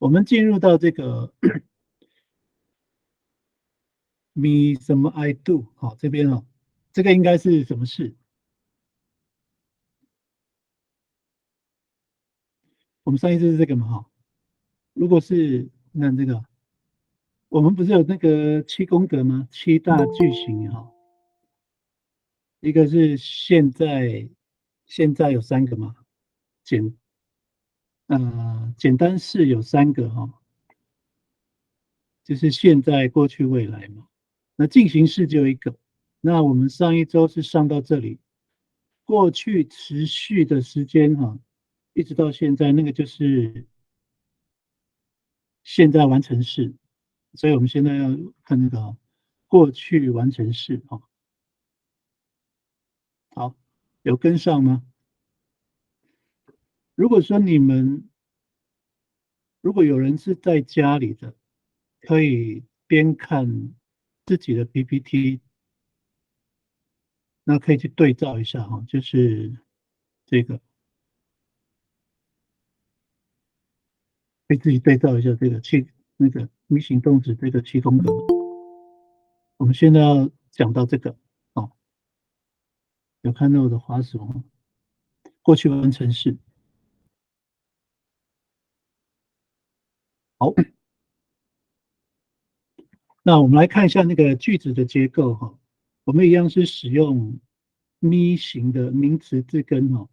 我们进入到这个mi 什么 I do 好，这边哦，这个应该是什么事？我们上一次是这个嘛哈？如果是那这个，我们不是有那个七宫格吗？七大句型哈，一个是现在有三个嘛，简简单式有三个哈，就是现在、过去、未来嘛。那进行式就一个。那我们上一周是上到这里，过去持续的时间哈，一直到现在，那个就是现在完成式。所以我们现在要看那个过去完成式啊。好，有跟上吗？如果说如果有人是在家里的，可以边看自己的 PPT，那可以去对照一下哈，就是这个，可以自己对照一下这个那个微型动词这个七宫格。我们现在要讲到这个哦，有看到我的滑鼠哦，过去完成式。好，那我们来看一下那个句子的结构哈，我们一样是使用咪型的名词字根哈，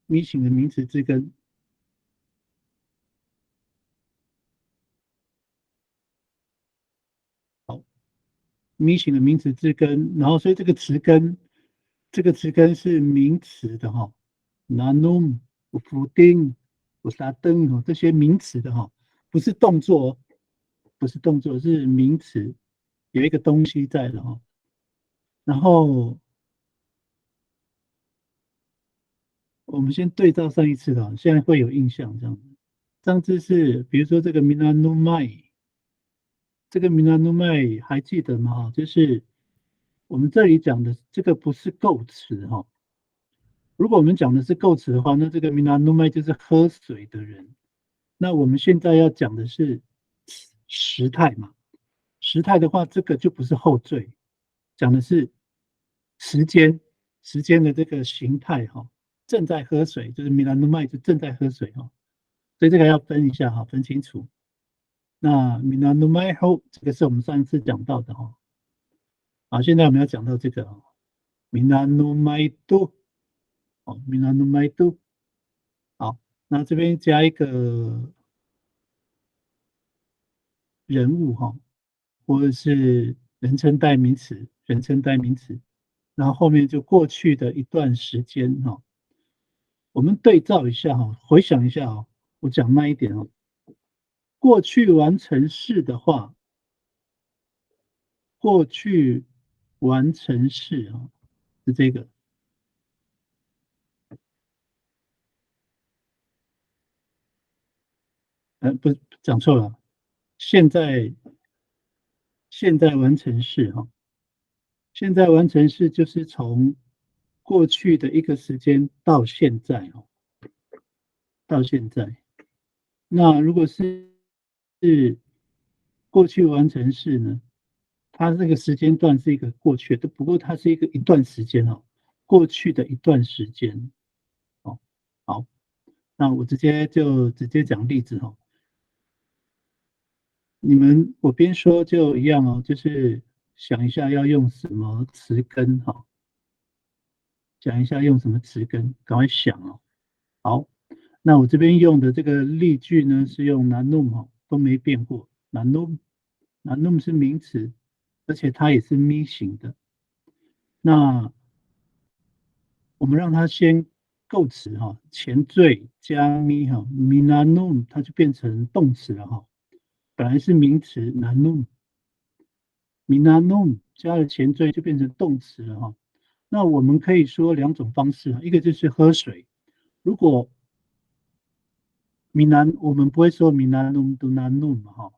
咪型的名词字根。咪型的名词字根，然后所以这个词根是名词的哈，nanum、否定、不沙登哈，这些名词的哈，不是动作哦，不是动作，是名词，有一个东西在的哈。然后我们先对照上一次的，现在会有印象这样子。上次是比如说这个 minanumai，这个 minanumai 还记得吗？就是我们这里讲的这个不是构词哈。如果我们讲的是构词的话，那这个 minanumai 就是喝水的人。那我们现在要讲的是时态嘛？时态的话，这个就不是后缀，讲的是时间，时间的这个形态哈。正在喝水，就是 minanumai 就正在喝水哈。所以这个要分一下哈，分清楚。那 minanumai ho 这个是我们上一次讲到的哈。好，现在我们要讲到这个 minanumai do 哦，minanumai do。好，那这边加一个人物哈，或者是人称代名词，人称代名词，然后后面就过去的一段时间哈，我们对照一下哈，回想一下哦，我讲慢一点哦，过去完成式的话，过去完成式啊是这个，不是讲错了，现在现在完成式哈。现在完成式就是从过去的一个时间到现在哦，到现在。那如果是过去完成式呢？它这个时间段是一个过去的，不过它是一段时间哦，过去的一段时间哦。好，那我直接讲例子哦。我边说就一样哦，就是想一下要用什么词根哈，讲一下用什么词根，赶快想哦。好，那我这边用的这个例句呢，是用 nanum 哈，都没变过。nanum 是名词，而且它也是 mi 型的。那我们让它先构词哈，前缀加 mi 哈，minanum 它就变成动词了哈。本来是名词 nanum，minanum 加了前缀就变成动词了哈。那我们可以说两种方式，一个就是喝水。如果我们不会说闽南弄都南弄嘛哈，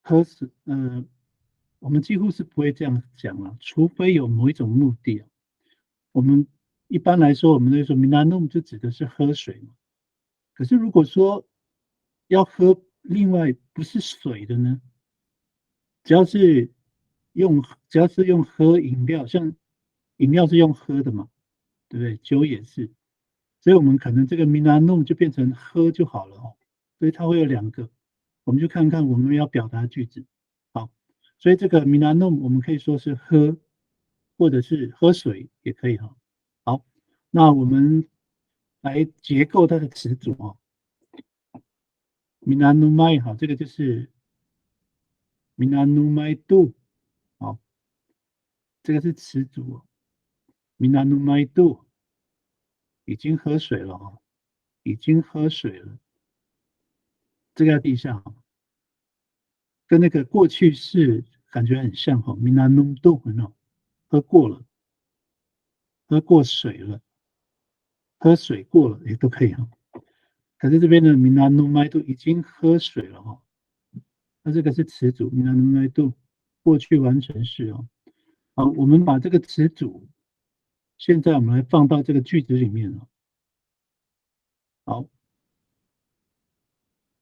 喝水我们几乎是不会这样讲了，除非有某一种目的啊。我们一般来说，我们会说闽南弄就指的是喝水嘛。可是如果说要喝另外不是水的呢？只要是只要是用喝饮料，像饮料是用喝的嘛，对不对？酒也是，所以我们可能这个 minanum 就变成喝就好了哦。所以它会有两个，我们就看看我们要表达的句子。好，所以这个 minanum 我们可以说是喝，或者是喝水也可以哈。好，那我们来结构它的词组哦。minanumai 好，这个就是 minanumai do 好，这个是词组哦。minanumai do 已经喝水了哦，已经喝水了，这个要记一下哈，跟那个过去式感觉很像哈，minanum do 很好，喝过了，喝过水了，喝水过了也都可以哈。可是这边的 minanumai do 已经喝水了哈，那这个是词组 minanumai do 过去完成式哦。好，我们把这个词组，现在我们来放到这个句子里面了。好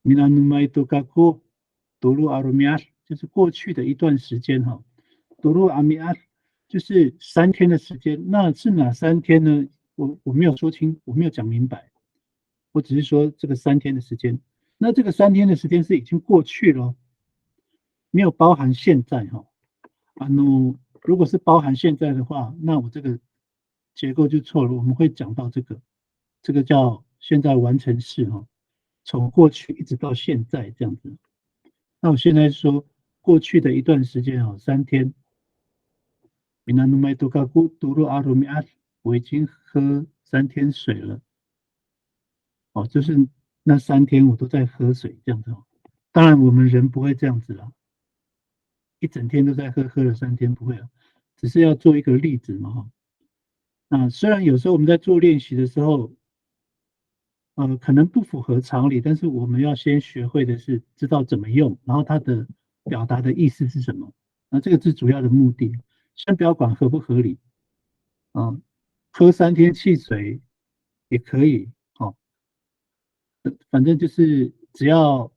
，minanumai do kako dulu arumias 就是过去的一段时间哈，dulu amias 就是3天的时间，那是哪3天呢？我没有说清，我没有讲明白，我只是说这个3天的时间。那这个3天的时间是已经过去了，没有包含现在哈。如果是包含现在的话，那我这个结构就错了。我们会讲到这个叫现在完成式哈，从过去一直到现在这样子。那我现在说过去的一段时间啊，3天。我已经喝3天水了。哦，就是那3天我都在喝水这样子哦。当然我们人不会这样子啦，一整天都在喝，喝了3天不会啊，只是要做一个例子嘛哈。那虽然有时候我们在做练习的时候，可能不符合常理，但是我们要先学会的是知道怎么用，然后它的表达的意思是什么。那这个是主要的目的。先不要管合不合理啊，喝3天汽水也可以哦，反正就是只要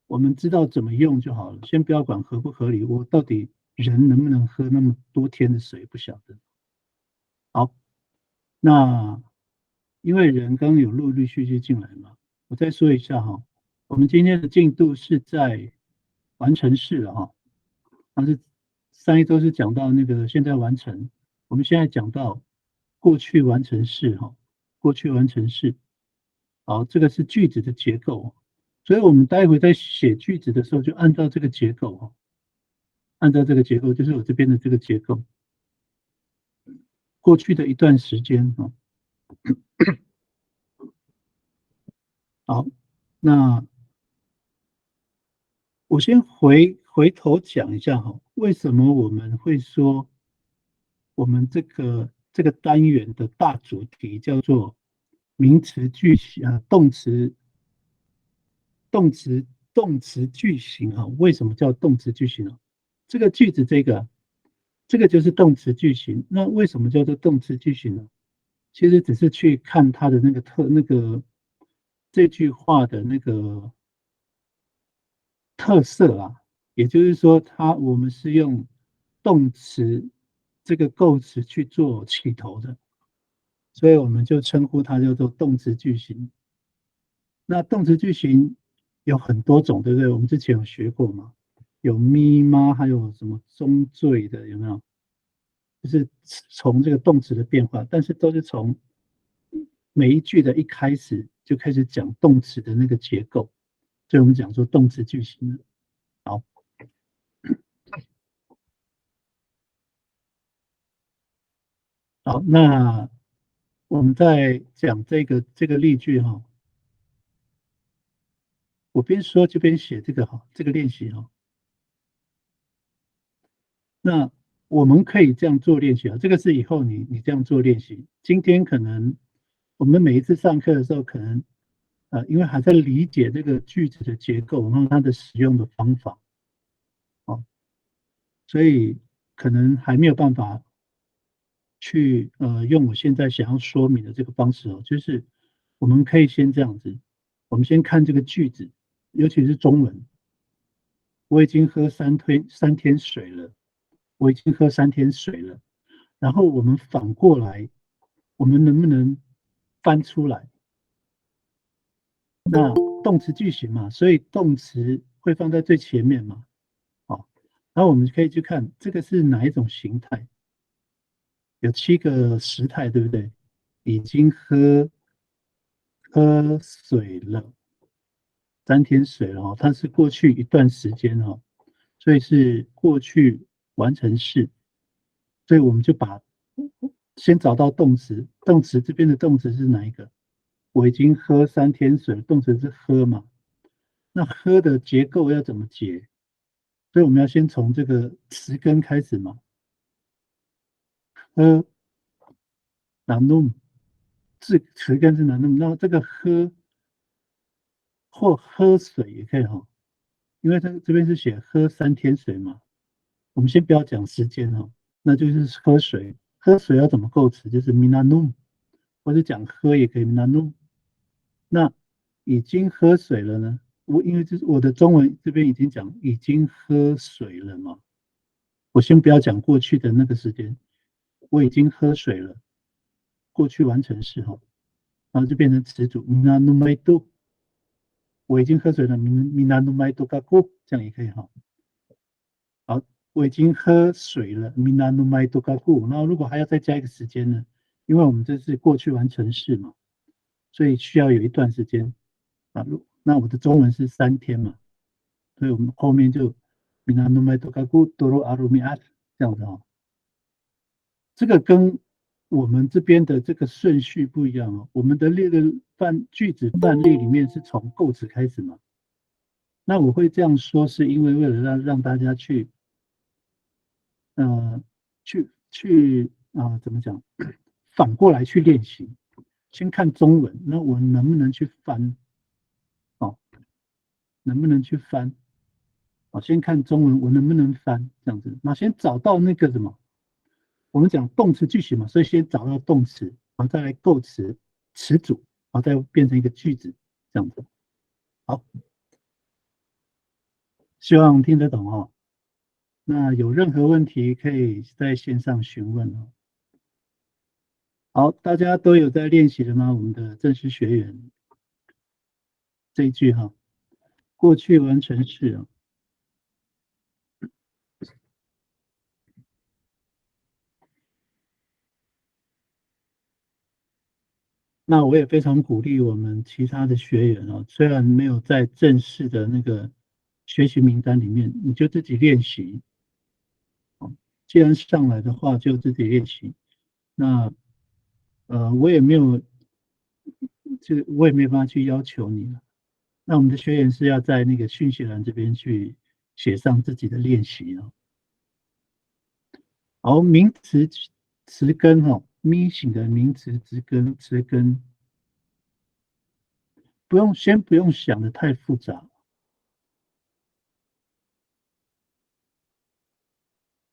我们知道怎么用就好了。先不要管合不合理，我到底人能不能喝那么多天的水不晓得。好，那因为人刚刚有陆陆续续进来嘛，我再说一下哈，我们今天的进度是在完成式了哈，但是上一周是讲到那个现在完成，我们现在讲到过去完成式哈，过去完成式，好，这个是句子的结构，所以我们待会在写句子的时候就按照这个结构哈，按照这个结构就是我这边的这个结构，过去的一段时间哈。好，那我先回头讲一下哈，为什么我们会说我们这个单元的大主题叫做名词句型啊，动词句型啊？为什么叫动词句型啊？这个句子这个就是动词句型。那为什么叫做动词句型呢？其实只是去看它的那个这句话的那个特色啊，也就是说我们是用动词这个构词去做起头的，所以我们就称呼它叫做动词句型。那动词句型有很多种，对不对？我们之前有学过嘛，有咪吗？还有什么中缀的，有没有？就是从这个动词的变化，但是都是从每一句的一开始就开始讲动词的那个结构，所以我们讲说动词句型了。好，好，那我们在讲这个例句哈，我边说就边写这个哈，这个练习哈。那我们可以这样做练习啊，这个是以后你这样做练习。今天可能我们每一次上课的时候，可能因为还在理解这个句子的结构，然后它的使用的方法，哦，所以可能还没有办法去用我现在想要说明的这个方式哦，就是我们可以先这样子。我们先看这个句子，尤其是中文。我已经喝3天水了，我已经喝3天水了。然后我们反过来，我们能不能翻出来？那动词句型嘛，所以动词会放在最前面嘛。好，然后我们可以去看这个是哪一种形态，有7个时态，对不对？已经喝水了3天水了哦，它是过去一段时间哦，所以是过去完成式，所以我们就先找到动词，动词这边的动词是哪一个？我已经喝3天水了，动词是喝嘛？那喝的结构要怎么结？所以我们要先从这个词根开始嘛。喝 nanum 词根是 nanum，那这个喝或喝水也可以哈，因为这边是写喝3天水嘛。我们先不要讲时间哈，那就是喝水。喝水要怎么构词？就是 minanum，或者讲喝也可以 minanum。那已经喝水了呢？因为就是我的中文这边已经讲已经喝水了嘛，我先不要讲过去的那个时间，我已经喝水了，过去完成式哈，然后就变成词组 minanumaitu，我已经喝水了 minanumaitu kaku，这样也可以哈。好，我已经喝水了 minanumaitu kaku，然后如果还要再加一个时间呢？因为我们这是过去完成式嘛，所以需要有一段时间啊。那我的中文是3天嘛，所以我们后面就 minanumaitu kaku toro arumiat 这样子哈。这个跟我们这边的这个顺序不一样哦。我们的列的句子范例里面是从构词开始嘛。那我会这样说，是因为为了让大家呃怎么讲，反过来去练习。先看中文，那我能不能去翻？哦，能不能去翻？哦，先看中文，我能不能翻？这样子，那先找到那个什么，我们讲动词句型嘛，所以先找到动词，然后再来构词词组，然后再变成一个句子，这样子。好，希望听得懂哦。那有任何问题可以在线上询问哦。好，大家都有在练习了吗？我们的正式学员这一句哈，过去完成式啊。那我也非常鼓励我们其他的学员哦，虽然没有在正式的那个学习名单里面，你就自己练习。既然上来的话，就自己练习。那我也没有，我也没有办法去要求你了。那我们的学员是要在那个讯息栏这边去写上自己的练习哦。好，名词词根哈咪型的名词词根，先不用想的太复杂，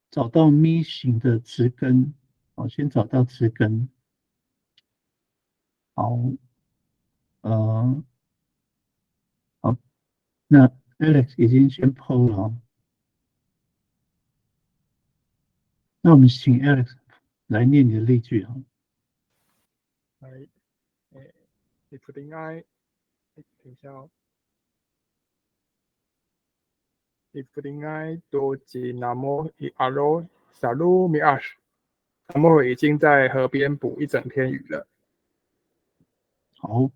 找到咪型的词根，好，先找到词根。好，呃，好，那 Alex 已经先 PO 了哦，那我们请 Alex 来念你的例句哈。はい。リプリガイ、等一下哦。リプリガイ多吉南摩伊阿罗萨鲁米阿什，南摩已经在河边捕一整天鱼了。好，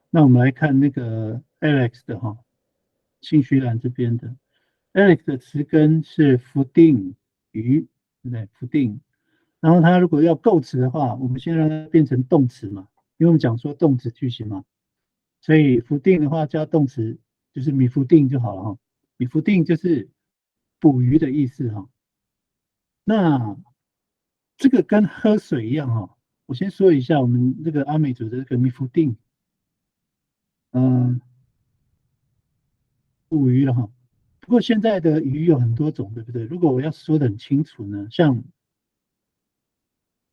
那我们来看那个 Alex 的哈，信息栏这边的 Alex 的词根是福定鱼，对不对？福定。然后它如果要构词的话，我们先让它变成动词嘛，因为我们讲说动词句型嘛，所以福定的话加动词就是米福定就好了哈。米福定就是捕鱼的意思哈。那这个跟喝水一样哈。我先说一下我们这个阿美族的这个米福定，嗯、捕鱼了哈。不过现在的鱼有很多种，对不对？如果我要说的很清楚呢，像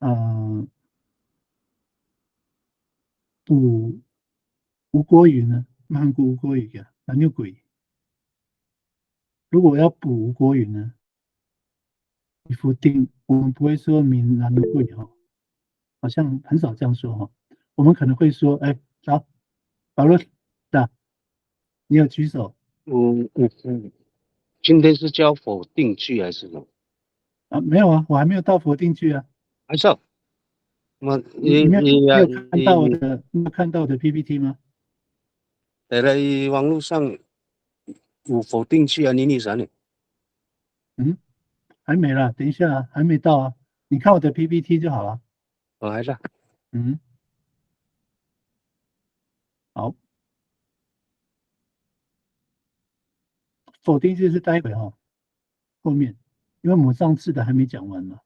呃捕吴郭鱼呢，曼谷吴国语啊，哪有鬼？如果要补吴国语呢，米夫丁，我们不会说闽南的贵哈，好像很少这样说哈。我们可能会说，哎，好，保罗，的，你有举手今天是教否定句还是什么？啊？没有啊，我还没有到否定句啊。还是我你没有你看到我的 PPT 吗？在网络上有否定句啊？你啥呢？嗯，还没啦，等一下啊，还没到啊。你看我的 PPT 就好了。还是嗯，好，否定句是待会哈，后面，因为我们上次的还没讲完嘛。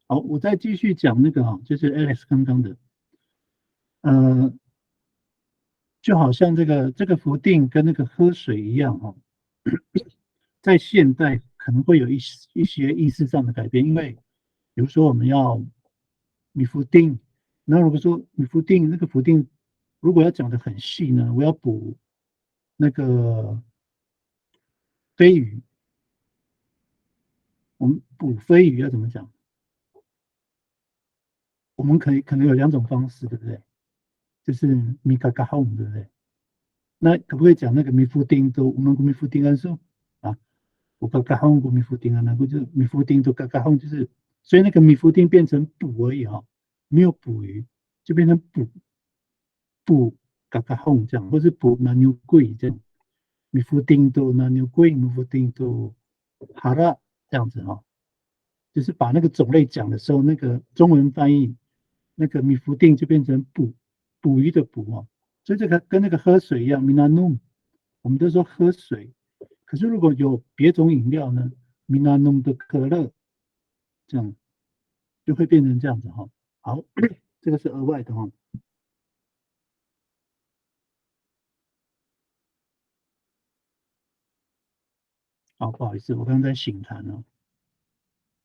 好，我再继续讲那个哈，就是 Alex 刚刚的，呃，就好像这个否定跟那个喝水一样哈，在现代可能会有一些意识上的改变，因为比如说我们要米夫定，那如果说米夫定那个否定，如果要讲的很细呢，我要补那个飞鱼，我们补飞鱼要怎么讲？我们可能有两种方式，对不对？就是米嘎嘎轰，对不对？那可不可以讲那个米夫丁都我们米夫丁安说啊？我嘎嘎轰过米夫丁啊，那个就是米夫丁都嘎嘎轰，就是所以那个米夫丁变成捕而已哈，没有捕鱼，就变成捕嘎嘎轰这样，或是捕那牛贵这样，米夫丁都那牛贵，米夫丁都哈拉这样子哈，就是把那个种类讲的时候，那个中文翻译那个米夫丁就变成捕鱼的捕哦，所以这个跟那个喝水一样，米纳弄，我们都说喝水，可是如果有别种饮料呢，米纳弄的可乐，这样就会变成这样子哈。好，这个是额外的哈。好，不好意思，我刚才醒痰了。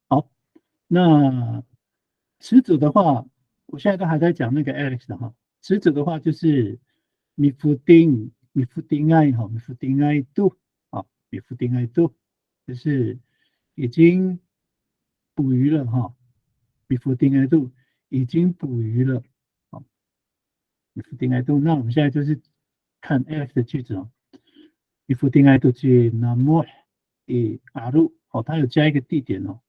好，那词组的话，我现在都还在讲那个 Alex 的哈。词组的话就是米夫丁爱哈，米夫丁爱度啊，米夫丁爱度就是已经捕鱼了哈，米夫丁爱度已经捕鱼了，好，米夫丁爱度。那我们现在就是看 Alex 的句子哦，米夫丁爱度去那么阿鲁，哦，它有加一个地点哦。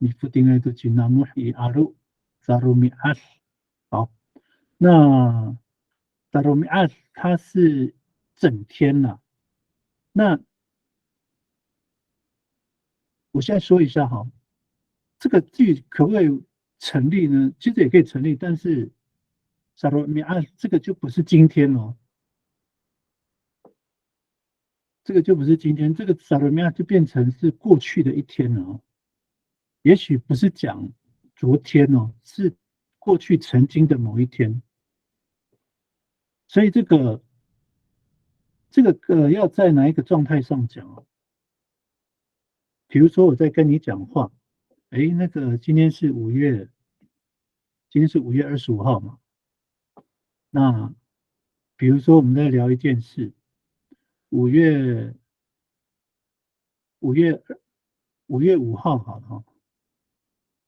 Mifutinga itu Cinamuh i Aru Zarumi'as。好，那 Zarumi'as 它是整天呐、那我现在说一下哈，这个句可不可以成立呢？其实也可以成立，但是 Zarumi'as 这个就不是今天哦，这个就不是今天，这个 Zarumi'as 就变成是过去的一天了哦。也许不是讲昨天哦，是过去曾经的某一天。所以这个要在哪一个状态上讲哦？比如说我在跟你讲话，哎，那个今天是5月25号嘛，那比如说我们在聊一件事，五月五月5号好了哈，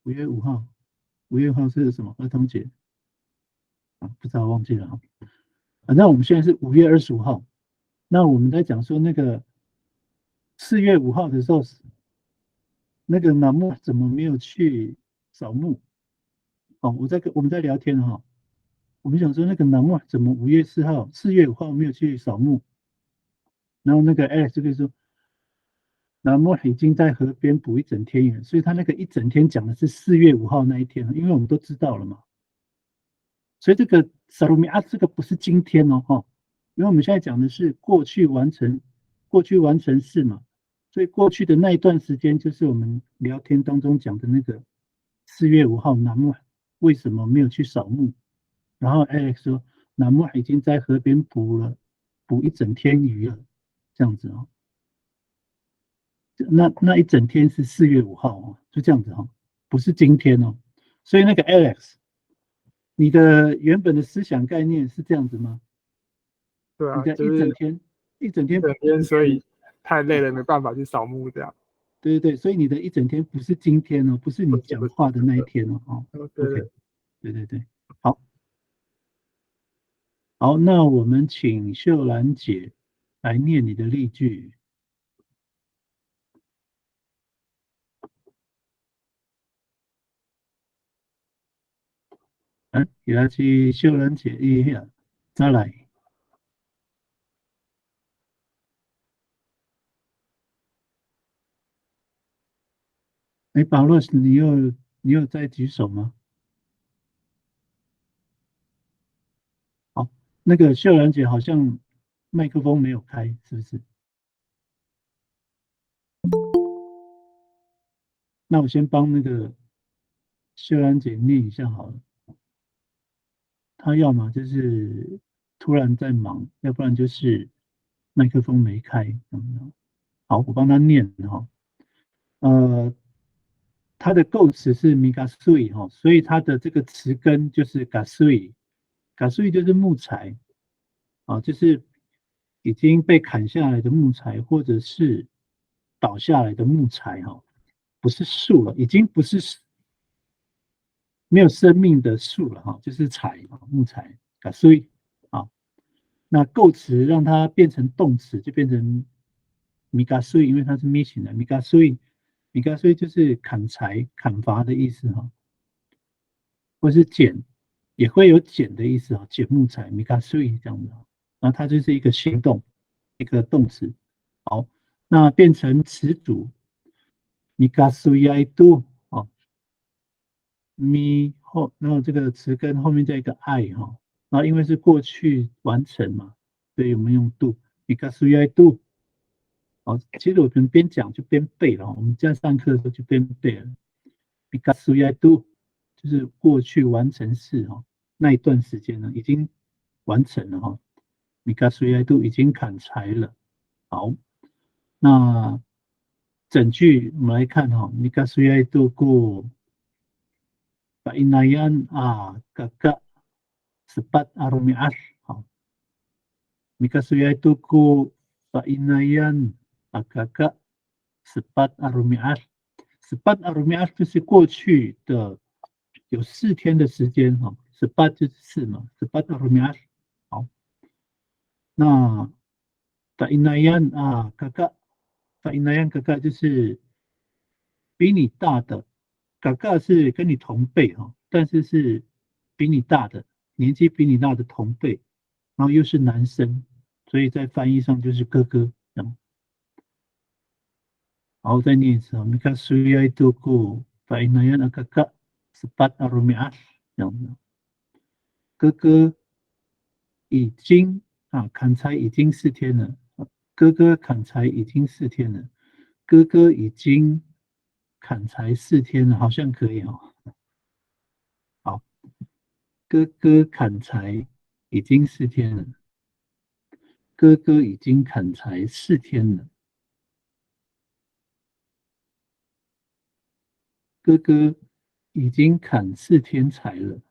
五月五号，5月5号是什么？儿童节啊？不知道忘记了哈。反正我们现在是5月25号，那我们在讲说那个4月5号的时候，那个南木怎么没有去扫墓？哦，我们在聊天哈、我们想说那个南木怎么5月4号、4月5号没有去扫墓？然后那个 Alex 就说，南木已经在河边捕一整天了，所以他那个一整天讲的是4月5号那一天，因为我们都知道了嘛。所以这个萨鲁米啊，这个不是今天哦，哈，因为我们现在讲的是过去完成式嘛，所以过去的那一段时间就是我们聊天当中讲的那个4月5号，南木为什么没有去扫墓？然后 Alex 说，南木已经在河边捕一整天鱼了，这样子哦。那一整天是4月5号哦，就这样子哦，不是今天哦。所以那个 Alex，你的原本的思想概念是这样子吗？对啊，你的就是一整天，一整天，所以太累了，没办法去扫墓这样。对对对，所以你的一整天不是今天哦，不是你讲话的那一天哦。哦对，OK，对，对对对，好，好，那我们请秀兰姐来念你的例句。嗯，伊拉是秀兰姐一下，再来。哎，保罗斯，你有在举手吗？好，那个秀兰姐好像麦克风没有开，是不是？那我先帮那个秀兰姐念一下好了。她要么就是突然在忙，要不然就是麦克风没开。好，我帮她念哈。呃，它的构词是 migasui 哈，所以它的这个词根就是 gasui，gasui 就是木材啊，就是已经被砍下来的木材，或者是倒下来的木材哈，不是树了，已经不是没有生命的树了哈，就是材木材 gasui 啊。那构词让它变成动词，就变成 migasui，因为它是 mi 型的 migasui，migasui 就是砍柴、砍伐的意思哈。或是剪，也会有剪的意思啊，剪木材 mikasui 这样的，然后它就是一个行动，一个动词。好，那变成词组 mikasui do 哦，mi 后，然后这个词根后面加一个 I 哈，然后因为是过去完成嘛，所以我们用 do mikasui do。好，其实我们边讲就边背了，我们这样上课的时候就边背了。mikasui do 就是过去完成式哈，那一段时间呢已经完成了哈。mikasui do 已经砍柴了。好，那整句我们来看哈，mikasui do ko painayan kakak sepat arumias。好，mikasui do ko painayan kakak sepat arumias。sepat arumias 就是过去的有4天的时间哈，sepat 就是4嘛，sepat arumias。好，那 Kainayan kakak 就是比你大的，kakak 是跟你同辈哈，但是是比你大的，年纪比你大的同辈，然后又是男生，所以在翻译上就是哥哥这样。然后再念一次啊，Mika suya itu ku Kainayan kakak sepat arumias 这样子。哥哥已经砍柴已经4天了，哥哥砍柴已经四天了，哥哥已经砍柴4天了，好像可以哦。好，哥哥砍柴已经四天了，哥哥已经砍柴4天了，哥哥已经砍4天柴了。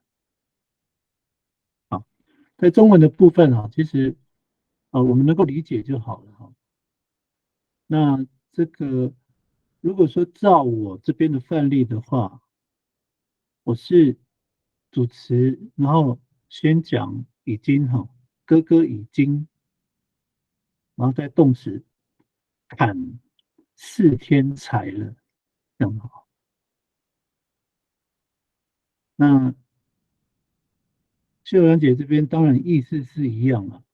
好，在中文的部分啊，其实我们能够理解就好了哈。那这个如果说照我这边的范例的话，我是主持，然后先讲已经哈，哥哥已经，然后再动词砍4天柴了，这样好。那秀兰姐这边当然意思是一样了，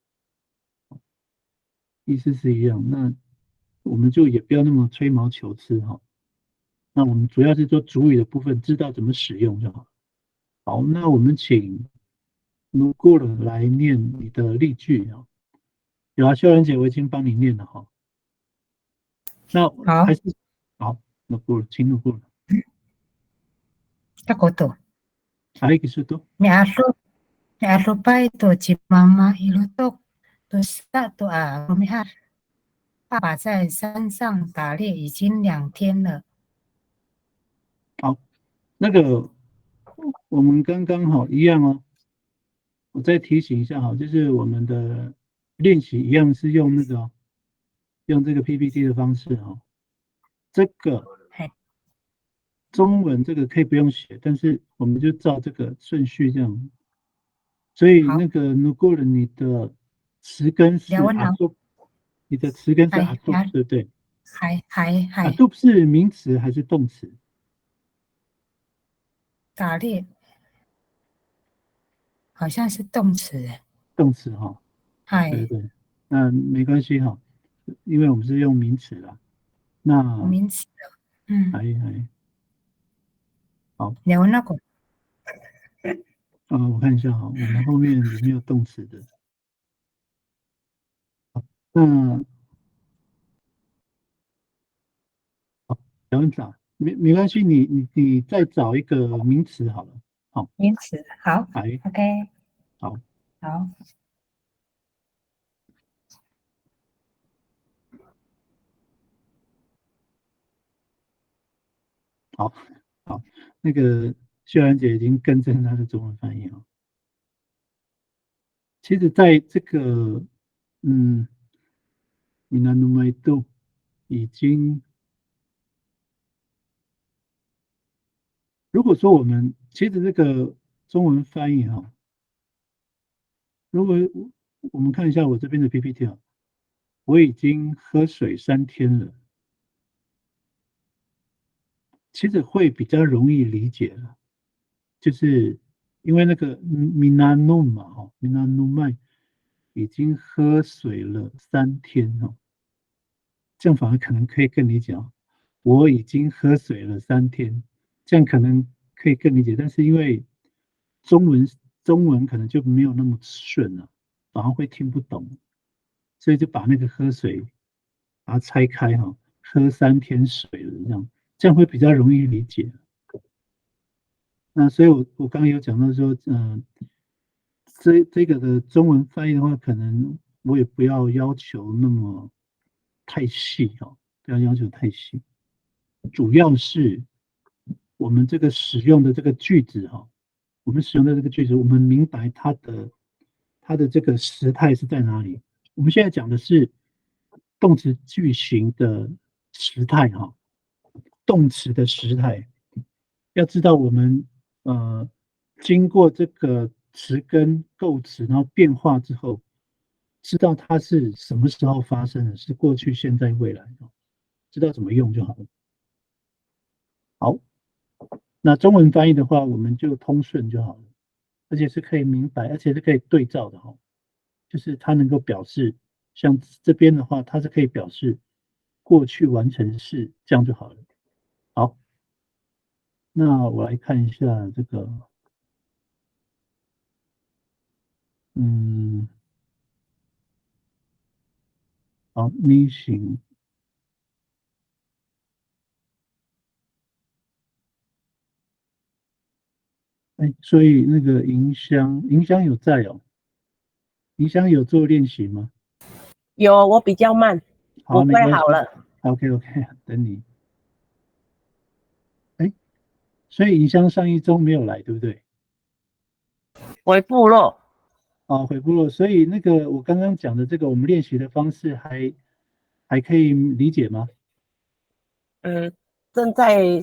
意思是一样，那我们就也不要那么吹毛求疵哈。那我们主要是做主语的部分，知道怎么使用就好。好，那我们请卢过了来念你的例句啊。有啊，秀兰姐，我已经帮你念了哈。那还好，是好，卢过了，请卢过了。takoto. 还有一个是多， Me arropai to chimama ilutok to sa to rumihar。爸爸在山上打猎已经2天了。好，那个我们刚刚好一样哦。我再提醒一下哈，就是我们的练习一样是用用这个 PPT 的方式这个嘿，中文这个可以不用写，但是我们就照这个顺序这样。所以好，那个 Nugul 你的词根是了温了， Adob， 你的词根是哎 Adob， 呀，对不对还？Adob 是名词还是动词？打猎，好像是动词，动词对嗨，对，那没关系因为我们是用名词啦。那名词，嗯，还好，了那个，我看一下我们后面有没有动词的？那两找没关系，你再找一个名词好了。好，名词，好还，OK，好好，好好，那个秀兰姐已经更正她的中文翻译了。其实，在这个闽南努麦度已经，如果说我们其实这个中文翻译如果我们看一下我这边的 PPT 我已经喝水3天了，其实会比较容易理解了，就是因为那个闽南努嘛闽南努麦已经喝水了3天这样反而可能可以更理解我已经喝水了3天，这样可能可以更理解。但是因为中文中文可能就没有那么顺了，反而会听不懂，所以就把那个喝水把它拆开喝3天水了这样会比较容易理解。那所以我刚刚有讲到说，这个的中文翻译的话，可能我也不要要求那么太细不要要求太细。主要是我们这个使用的这个句子我们使用的这个句子，我们明白它的这个时态是在哪里。我们现在讲的是动词句型的时态动词的时态，要知道我们经过这个词根构词，然后变化之后，知道它是什么时候发生的，是过去、现在、未来知道怎么用就好了。好，那中文翻译的话，我们就通顺就好了，而且是可以明白，而且是可以对照的就是它能够表示，像这边的话，它是可以表示过去完成式，这样就好了。好，那我来看一下这个，好，missing，所以那个银香有在银香有做练习吗？有，我比较慢，好，我没关系快好了。OK，等你。所以银香上一周没有来，对不对？回部落，回部落，所以那个我刚刚讲的这个我们练习的方式还可以理解吗？正在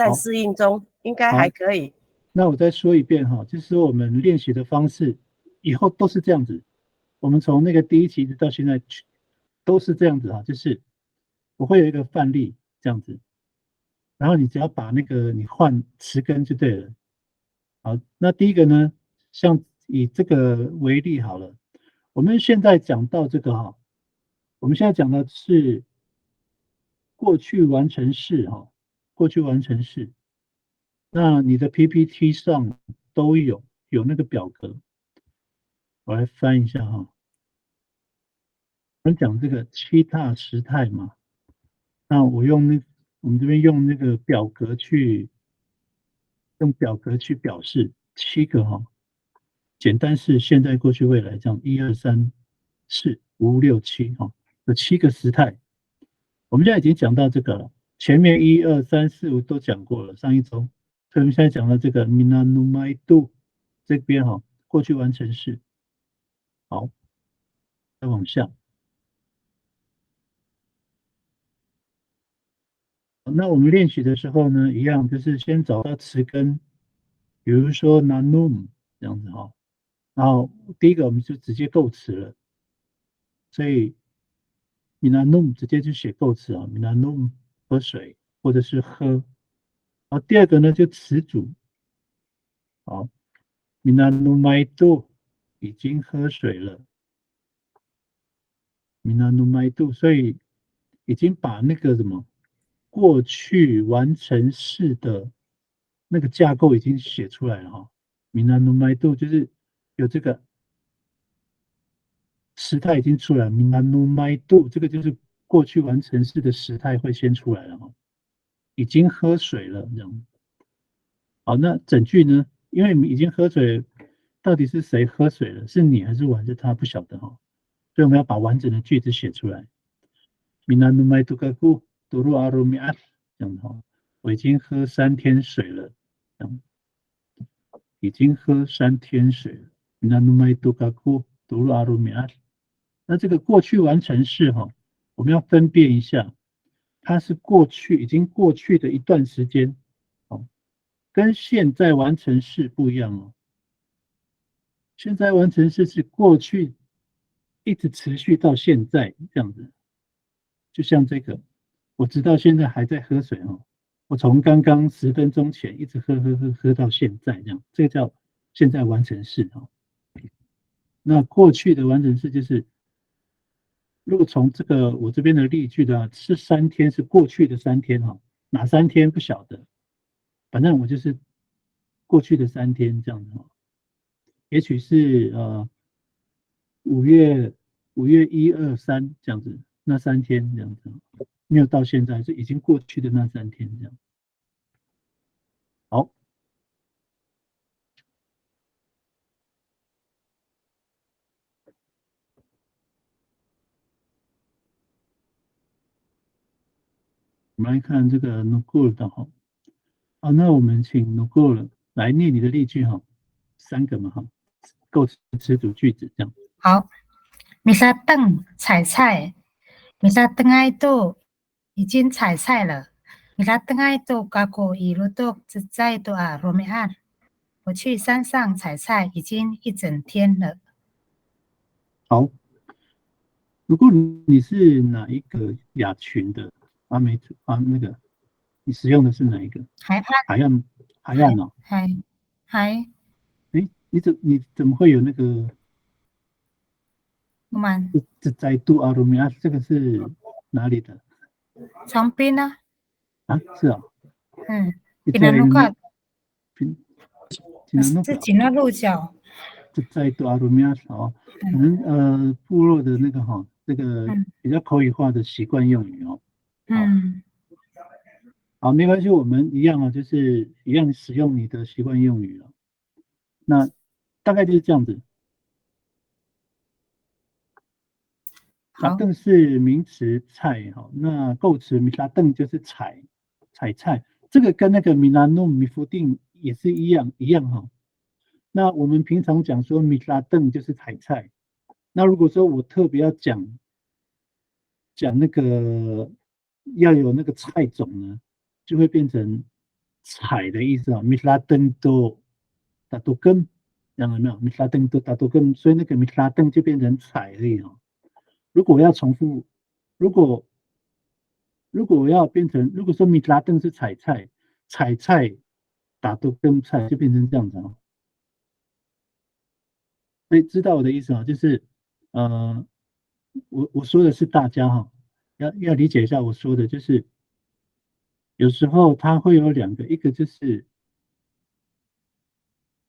好，适应中，应该好还可以。那我再说一遍就是说我们练习的方式以后都是这样子，我们从那个第一期一直到现在都是这样子就是我会有一个范例这样子，然后你只要把那个你换词根就对了。好，那第一个呢，像以这个为例好了，我们现在讲到这个我们现在讲的是过去完成式过去完成式。那你的 PPT 上都有那个表格，我来翻一下我们讲这个7大时态嘛，那我们这边用那个表格去表示7个简单是现在、过去、未来这样1、2、3、4、5、6、7有7个时态。我们现在已经讲到这个了，前面1、2、3、4、5都讲过了，上一周。所以我们现在讲到这个 Minanumaidu 这边过去完成式。好，往下。那我们练习的时候呢，一样就是先找到词根，比如说 nanum 这样子哈，然后第一个我们就直接构词了，所以 minanum 直接就写构词啊 ，minanum 喝水或者是喝。然后第二个呢就词组，好 ，minanumaitu 已经喝水了 ，minanumaitu， 所以已经把那个什么过去完成式的那个架构已经写出来了哈。minanumaitu 就是有这个时态已经出来 ，minanumaitu 这个就是过去完成式的时态会先出来了哈。已经喝水了这样。好，那整句呢？因为已经喝水，到底是谁喝水了？是你还是我还是他？不晓得哈。所以我们要把完整的句子写出来。minanumaitu kaku turu arumiat 这样哈，我已经喝3天水了，这样已经喝3天水了。minanumaitu kaku turu arumiat， 那这个过去完成式哈，我们要分辨一下，它是过去已经过去的一段时间，哦，跟现在完成式不一样哦。现在完成式是过去一直持续到现在这样子，就像这个，我直到现在还在喝水哦，我从刚刚10分钟前一直喝到现在这样，这个叫现在完成式哦。那过去的完成式就是。如果从这个我这边的例句的话，是3天，是过去的3天哈，哪3天不晓得，反正我就是过去的3天这样子哈。也许是5月1、2、3这样子，那3天这样子，没有到现在，是已经过去的那3天这样。好。我们来看这个 Nugul 的哈，好，那我们请 Nugul 来念你的例句哈，3个嘛哈，构词词组句子这样。好，米沙邓采菜，米沙邓爱豆已经采菜了。米沙邓爱豆嘎古伊鲁多只在多啊罗米安，我去山上采菜已经1整天了。好，如果你是哪一个亚群的那个，你使用的是哪一个？海岸哦。海。哎，你怎么会有那个？我们这在杜阿鲁米亚，这个是哪里的？长滨啊。啊，是啊。济南路口。是济南路角。这在杜阿鲁米亚哦，可能部落的那个哈，这个比较口语化的习惯用语哦。好，没关系，我们一样啊，就是一样使用你的习惯用语了。那大概就是这样子。沙邓是名词菜哈，那构词米沙邓就是采菜，这个跟那个米拉诺米福定也是一样哈。那我们平常讲说米沙邓就是采菜，那如果说我特别要讲那个要有那个菜种呢，就会变成采的意思啊，米拉登多打多根，有没有？米拉登多打多根，所以那个米拉登就变成采而已啊。如果我要重复，如果我要变成，如果说米拉登是采菜打多根菜，就变成这样子啊。所以知道我的意思啊，就是我说的是大家哈，要理解一下我说的，就是有时候它会有2个，一个就是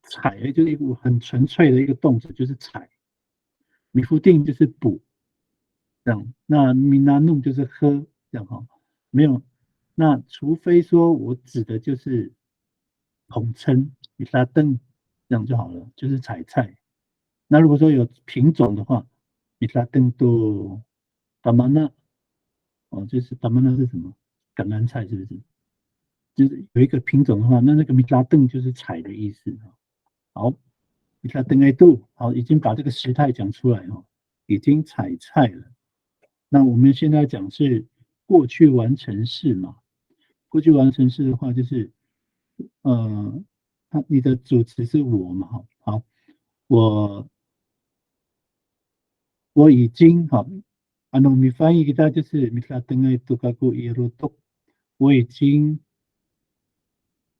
采，就是一个很纯粹的一个动词，就是采。米夫定就是补，这样。那米拿弄就是喝，这样哈。没有，那除非说我指的就是统称米拉登，这样就好了，就是采菜。那如果说有品种的话，米拉登多达玛纳，哦，就是达玛纳是什么？橄榄菜是不是？就是有一个品种的话，那个米拉登就是采的意思。好，米拉登爱度，好，已经把这个时态讲出来哈。已经采菜了。那我们现在讲是过去完成式嘛？过去完成式的话，就是你的主词是我嘛？好，我已经好，你翻译给他就是我已经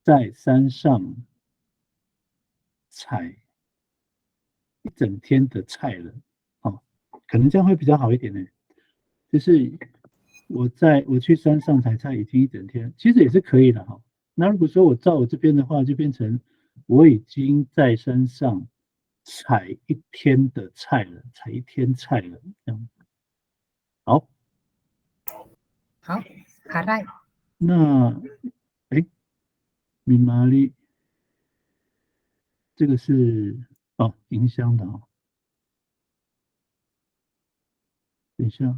在山上采一整天的菜了。好，可能这样会比较好一点呢。就是我去山上采菜已经一整天，其实也是可以的哈。那如果说我照我这边的话，就变成我已经在山上采一天的菜了，采一天菜了，这样。好，好，好来，那米玛丽，这个是银香的等一下，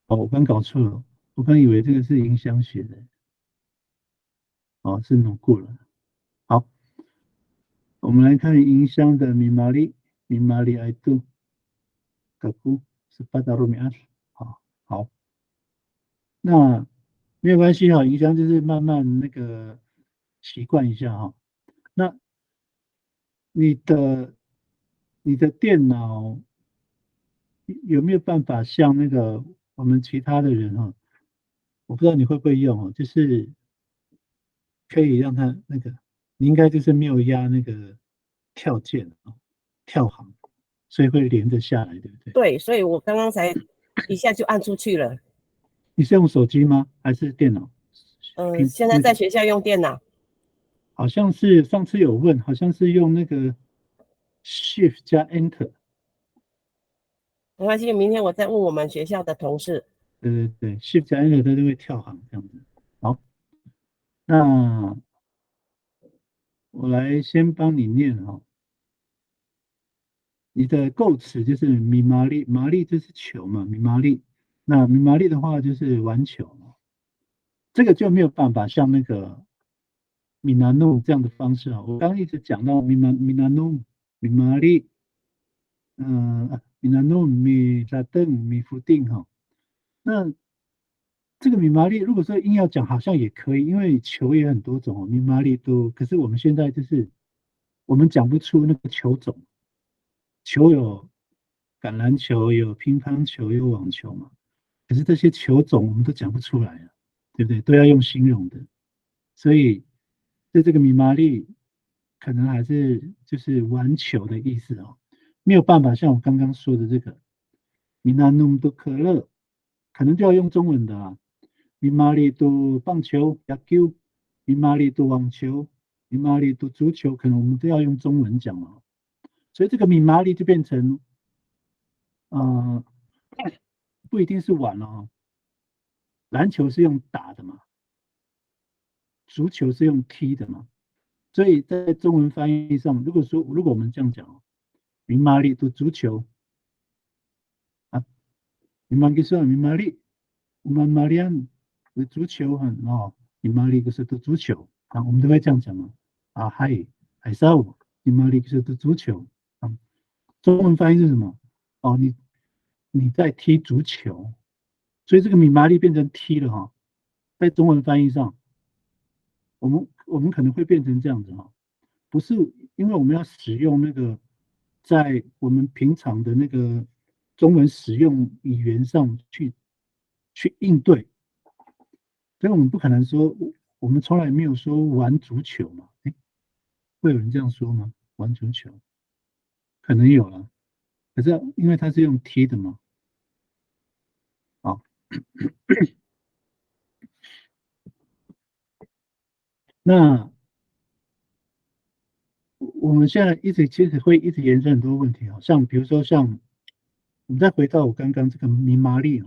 我刚搞错了，我刚以为这个是银香写的，是弄过了。好，我们来看银香的米玛丽爱杜格古是巴达罗米安。好，那没有关系哈，银香就是慢慢那个习惯一下哈。那你的电脑有没有办法像那个我们其他的人哈？我不知道你会不会用就是可以让它那个，你应该就是没有压那个跳键跳行，所以会连着下来，对不对？对，所以我刚刚才一下就按出去了。你是用手机吗？还是电脑？现在在学校用电脑。好像是上次有问，好像是用那个 Shift 加 Enter。没关系，明天我再问我们学校的同事。对，Shift 加 Enter 它就会跳行这样子。好，那我来先帮你念你的构词就是米玛丽，玛丽就是球嘛，米玛丽。那米玛丽的话就是玩球，这个就没有办法像那个米纳诺这样的方式我刚一直讲到米纳诺、米玛丽，米纳诺、米拉邓、米福定那这个米玛丽，如果说硬要讲，好像也可以，因为球也很多种米玛丽都。可是我们现在就是我们讲不出那个球种，球有橄榄球，有乒乓球，有网球嘛。可是这些球种我们都讲不出来对不对？都要用形容的，所以对这个米玛丽可能还是就是玩球的意思没有办法像我刚刚说的这个米纳弄多可乐，可能就要用中文的米玛丽多棒球、野球，米玛丽多网球，米玛丽多足球，可能我们都要用中文讲了。所以这个米玛丽就变成不一定是玩了篮球是用打的嘛，足球是用踢的嘛，所以在中文翻译上，如果我们这样讲米玛丽的足球米玛丽说米玛丽，我们玛丽安的足球米玛丽就是的足球我们都会这样讲嘛海沙姆米玛丽就是的足球中文翻译是什么？你在踢足球，所以这个米玛丽变成踢了在中文翻译上，我们可能会变成这样子不是因为我们要使用那个在我们平常的那个中文使用语言上去应对，所以我们不可能说我们从来没有说玩足球嘛，会有人这样说吗？玩足球可能有了，可是因为它是用踢的嘛，那我们现在其实会一直延伸很多问题像比如说我们再回到我刚刚这个米玛丽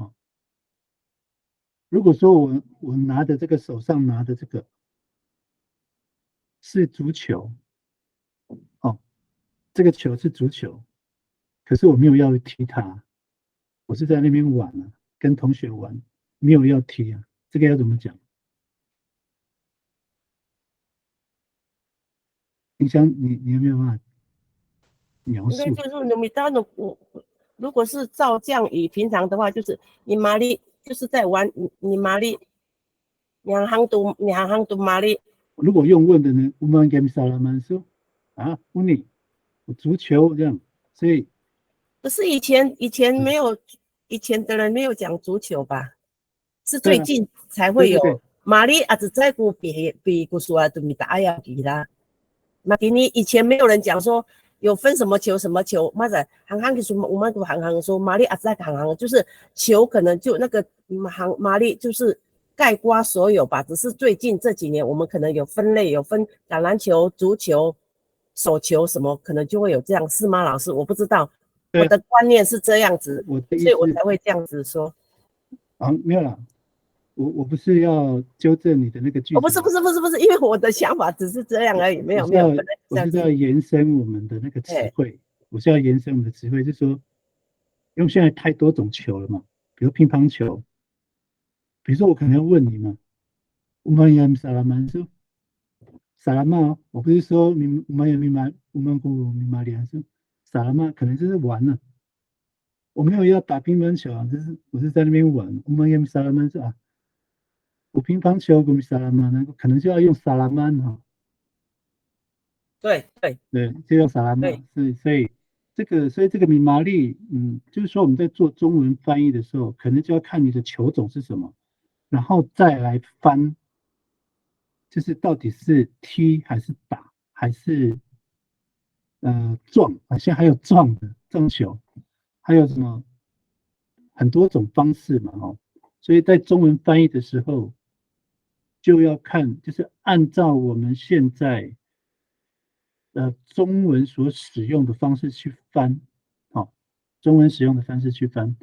如果说我拿的这个手上拿的这个是足球这个球是足球，可是我没有要踢它，我是在那边玩跟同学玩，没有要踢这个要怎么讲？你有没有办法描述。应该就是说，米达努，如果是照降雨平常的话，就是你玛丽就是在玩你玛丽，两行读玛丽。如果用问的呢，我们给萨拉曼说啊，问你足球这样，所以可是以前没有，以前的人没有讲足球吧？是最近才会有。玛丽啊，只在乎比古苏啊，都米达要比啦。那给你以前没有人讲说有分什么球什么球，妈的，行就是我们都行说玛丽啊，在行就是球可能就那个玛丽就是概括所有吧。只是最近这几年我们可能有分类，有分橄榄球、足球、手球什么，可能就会有这样，是吗？老师，我不知道，我的观念是这样子，所以我才会这样子说。没有啦。我不是要纠正你的那个句子，不是，因为我的想法只是这样而已，没有。我是要延伸我们的那个词汇，就是说，因为现在太多种球了嘛，比如乒乓球，比如说我可能要问你嘛，我们有萨拉曼说萨拉曼，我不是说我们有密码，我们不密码连是萨拉曼，可能就是玩了，我没有要打乒乓球啊，我是在那边玩，我们有萨拉曼是啊。我乒乓球跟萨拉曼，可能就要用萨拉曼哈。对，就用萨拉曼。所以这个米玛丽，就是说我们在做中文翻译的时候，可能就要看你的球种是什么，然后再来翻，就是到底是踢还是打还是撞，现在还有撞的撞球，还有什么很多种方式嘛哈。所以在中文翻译的时候，就要看，就是按照我们现在中文所使用的方式去翻，中文使用的方式去翻，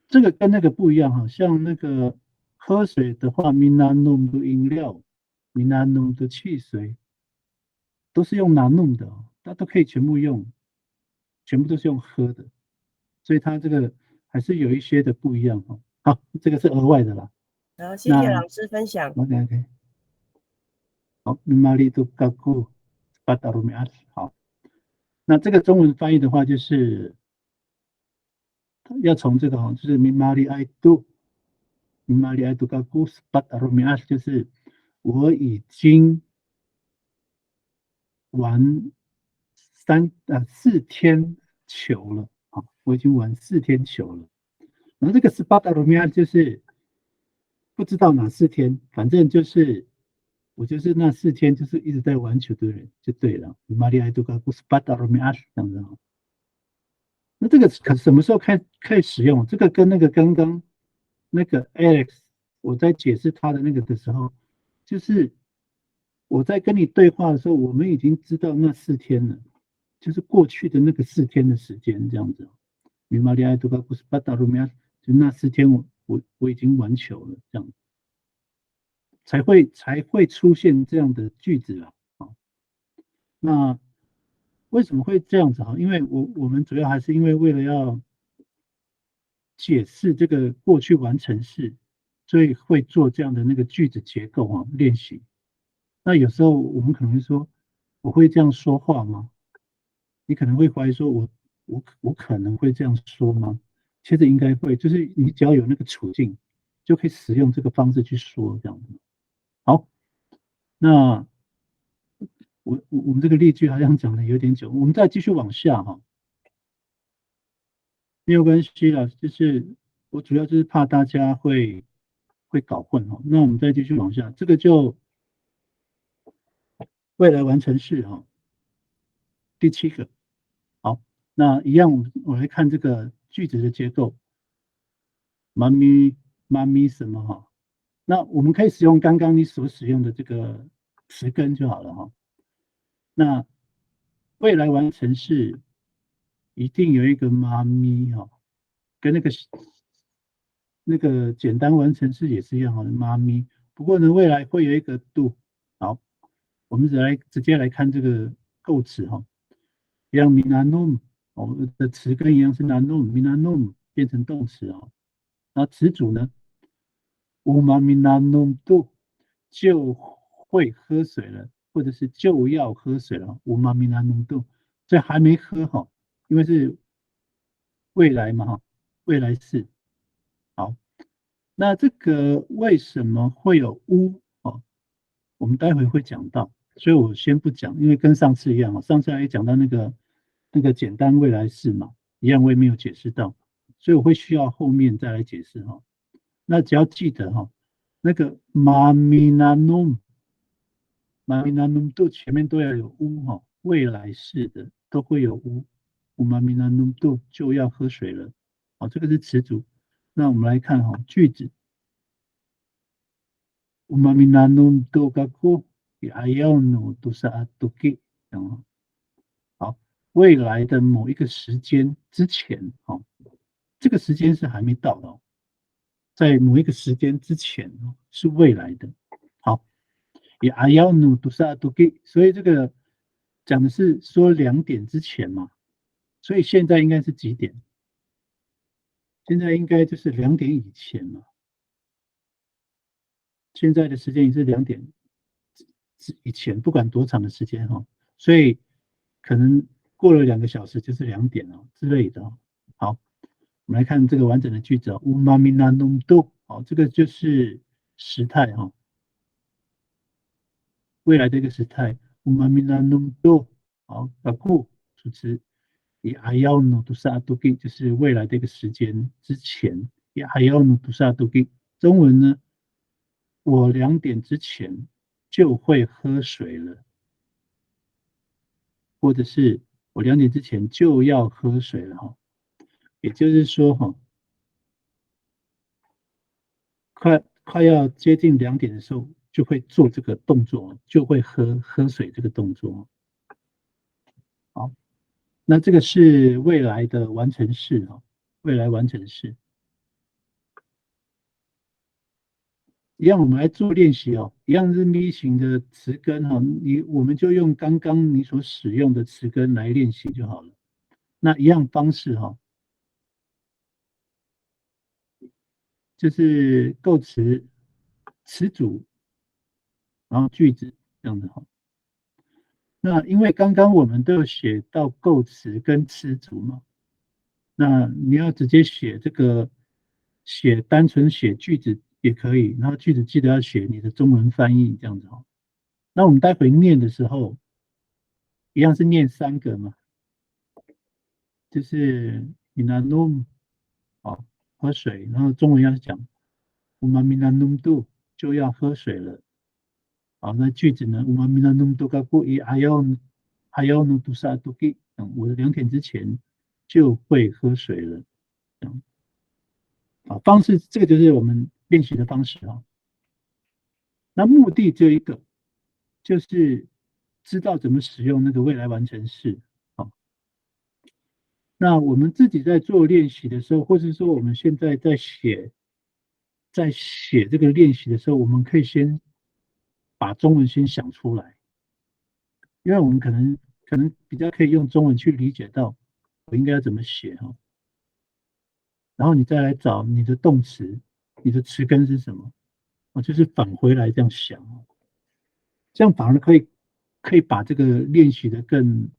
这个跟那个不一样哈。像那个喝水的话 ，minanum 的饮料 ，minanum 的汽水，都是用 nanum 的，它都可以全部用，全部都是用喝的，所以它这个还是有一些的不一样哈。好，这个是额外的啦。好，谢谢老师分享。OK。好，玛丽都高古巴达鲁米阿斯。好，那这个中文翻译的话，就是要从这个就是玛丽爱杜高古巴达鲁米阿斯，就是我已经玩4天球了啊，我已经玩4天球了。然后这个斯巴达鲁米亚就是不知道哪4天，反正就是我就是那4天就是一直在玩球的人就对了。玛丽埃杜卡古斯巴达罗米阿斯这样子。那这个什么时候开始使用？这个跟那个刚刚那个 Alex 我在解释他的那个的时候，就是我在跟你对话的时候，我们已经知道那4天了，就是过去的那个4天的时间这样子。玛丽埃杜卡古斯巴达罗米阿斯，就那4天我已经玩球了，这样才会出现这样的句子了啊。那为什么会这样子啊？因为我们主要还是因为为了要解释这个过去完成式，所以会做这样的那个句子结构啊练习。那有时候我们可能会说，我会这样说话吗？你可能会怀疑说我可能会这样说吗？其实应该会，就是你只要有那个处境，就可以使用这个方式去说这样子。好，那我们这个例句好像讲的有点久，我们再继续往下哈。没有关系啦，就是我主要就是怕大家会搞混哈。那我们再继续往下，这个就未来完成式哈，第7个。好，那一样我来看这个句子的结构。妈咪什么哈？那我们可以使用刚刚你所使用的这个词根就好了哈。那未来完成式一定有一个妈咪哈，跟那个简单完成式也是一样哈，妈咪。不过呢，未来会有一个 do。好，我们直接来看这个构词哈，一样 minanum， 我们的词根一样是 nanum，minanum 变成动词啊。那词组呢 ，umaminanum do 就会喝水了，或者是就要喝水了 ，umaminanum do， 所以还没喝哈，因为是未来嘛哈，未来式。好，那这个为什么会有乌哦？我们待会会讲到，所以我先不讲，因为跟上次一样上次还讲到那个简单未来式嘛，一样我也没有解释到，所以我会需要后面再来解释哈。那只要记得哈，那个 maminanum 都前面都要有乌哈，未来式的都会有乌，maminanum 都就要喝水了。好，这个是词组。那我们来看哈句子 maminanum 都嘎库ayaunu 都是阿都给，好，未来的某一个时间之前，这个时间是还没到的在某一个时间之前是未来的。好，也阿要努杜萨杜给，所以这个讲的是说2点之前嘛，所以现在应该是几点？现在应该就是2点以前嘛。现在的时间也是2点以前，不管多长的时间所以可能过了2个小时就是2点之类的好。我们来看这个完整的句子，umamina do，这个就是时态未来的一个时态，umamina do，好，把故主词，以 ayano do sa do gi， 就是未来的一个时间之前，以 ayano do sa do gi， 中文呢，我2点之前就会喝水了，或者是我2点之前就要喝水了也就是说快要接近2点的时候，就会做这个动作，就会喝水这个动作。好，那这个是未来的完成式未来完成式。一样，我们来做练习一样是咪型的词根我们就用刚刚你所使用的词根来练习就好了。那一样方式就是构词、词组，然后句子这样子那因为刚刚我们都有写到构词跟词组嘛，那你要直接写这个，单纯写句子也可以，然后句子记得要写你的中文翻译这样子那我们待会念的时候，一样是念3个嘛，就是 minanum 喝水，然后中文要讲 umaminanum do 就要喝水了。好，那句子呢 umaminanum do gaku i ayonu do sa do gi， 我的2点之前就会喝水了。方式这个就是我们练习的方式那目的只有一个，就是知道怎么使用那个未来完成式那我们自己在做练习的时候，或是说我们现在在写这个练习的时候，我们可以先把中文先想出来，因为我们可能比较可以用中文去理解到我应该要怎么写然后你再来找你的动词，你的词根是什么就是返回来这样想这样反而可以把这个练习的更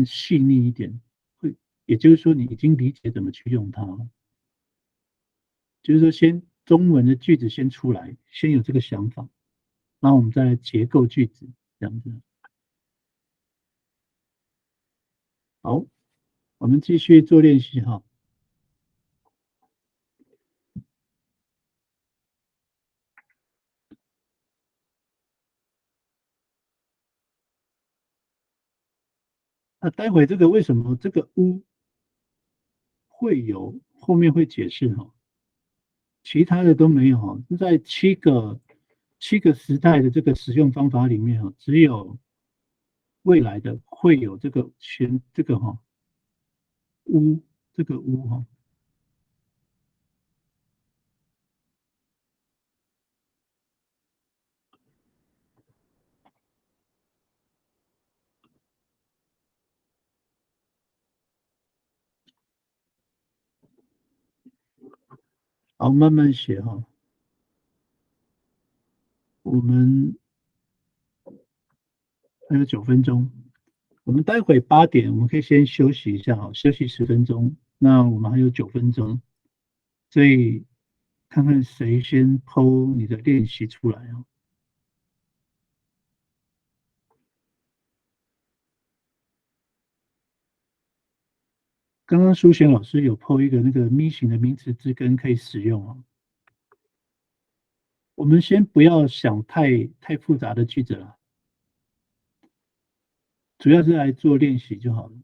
细腻一点，也就是说你已经理解怎么去用它了，就是说先中文的句子先出来，先有这个想法，然后我们再来结构句子这样子。好，我们继续做练习那待会这个为什么这个乌会有后面会解释其他的都没有在7个时态的这个使用方法里面只有未来的会有这个这个乌这个乌好，慢慢写我们还有9分钟，我们待会8点，我们可以先休息一下，休息10分钟。那我们还有9分钟，所以看看谁先PO你的练习出来啊。刚刚苏贤老师有 PO 一个那个咪型的名词字根可以使用啊。我们先不要想太复杂的句子了，主要是来做练习就好了。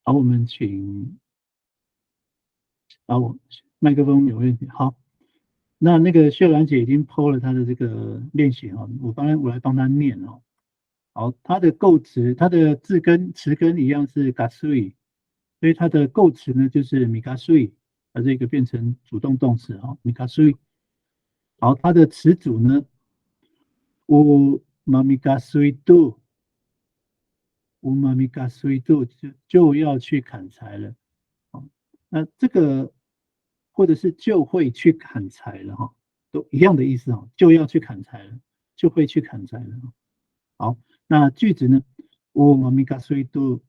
好，我们请，好，麦克风有问题。好，那个秀兰姐已经 PO 了她的这个练习哈，我来帮她念哦。好，它的构词，它的字根词根一样是 gasui， 所以它的构词呢就是 migasui， 把这个变成主动动词哈 migasui。好，它的词组呢 u mamigasui do。乌妈咪嘎水度就要去砍柴了，那这个或者是就会去砍柴了哈，都一样的意思哈，就要去砍柴了，就会去砍柴了。好，那句子呢？乌妈咪嘎水度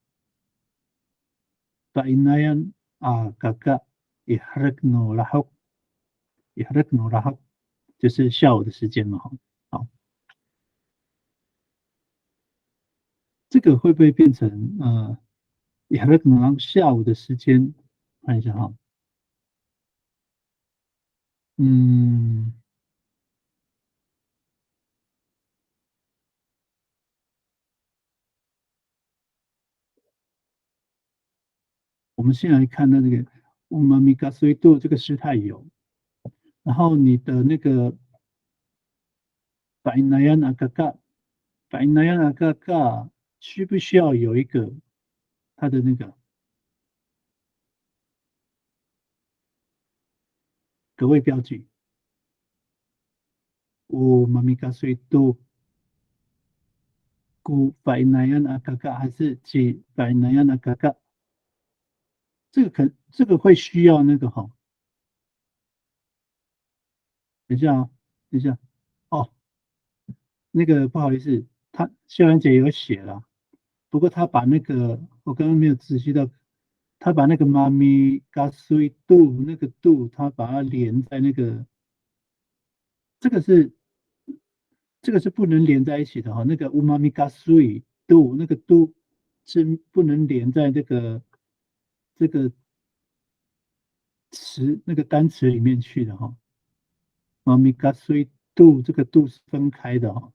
，painayan kakak ihrek no lahok，就是下午的时间嘛哈。好。这个会不会变成也可能下午的时间？看一下哈，我们先来看到这个乌玛米嘎水度这个时态有，然后你的那个白那样那个嘎，白那样那个嘎，需不需要有一个它的那个格位标记？乌玛米嘎水度。古白那样那个嘎还是几白那样那个嘎？这个会需要那个哈，等一下啊，等一下哦，那个不好意思，秀兰姐有写了，不过她把那个我刚刚没有仔细到，她把那个妈咪嘎水度那个度，她把它连在那个，这个是不能连在一起的哈，那个乌妈咪嘎水度那个度是不能连在这个那个单词里面去的哈。妈咪嘎水度这个度是分开的哈。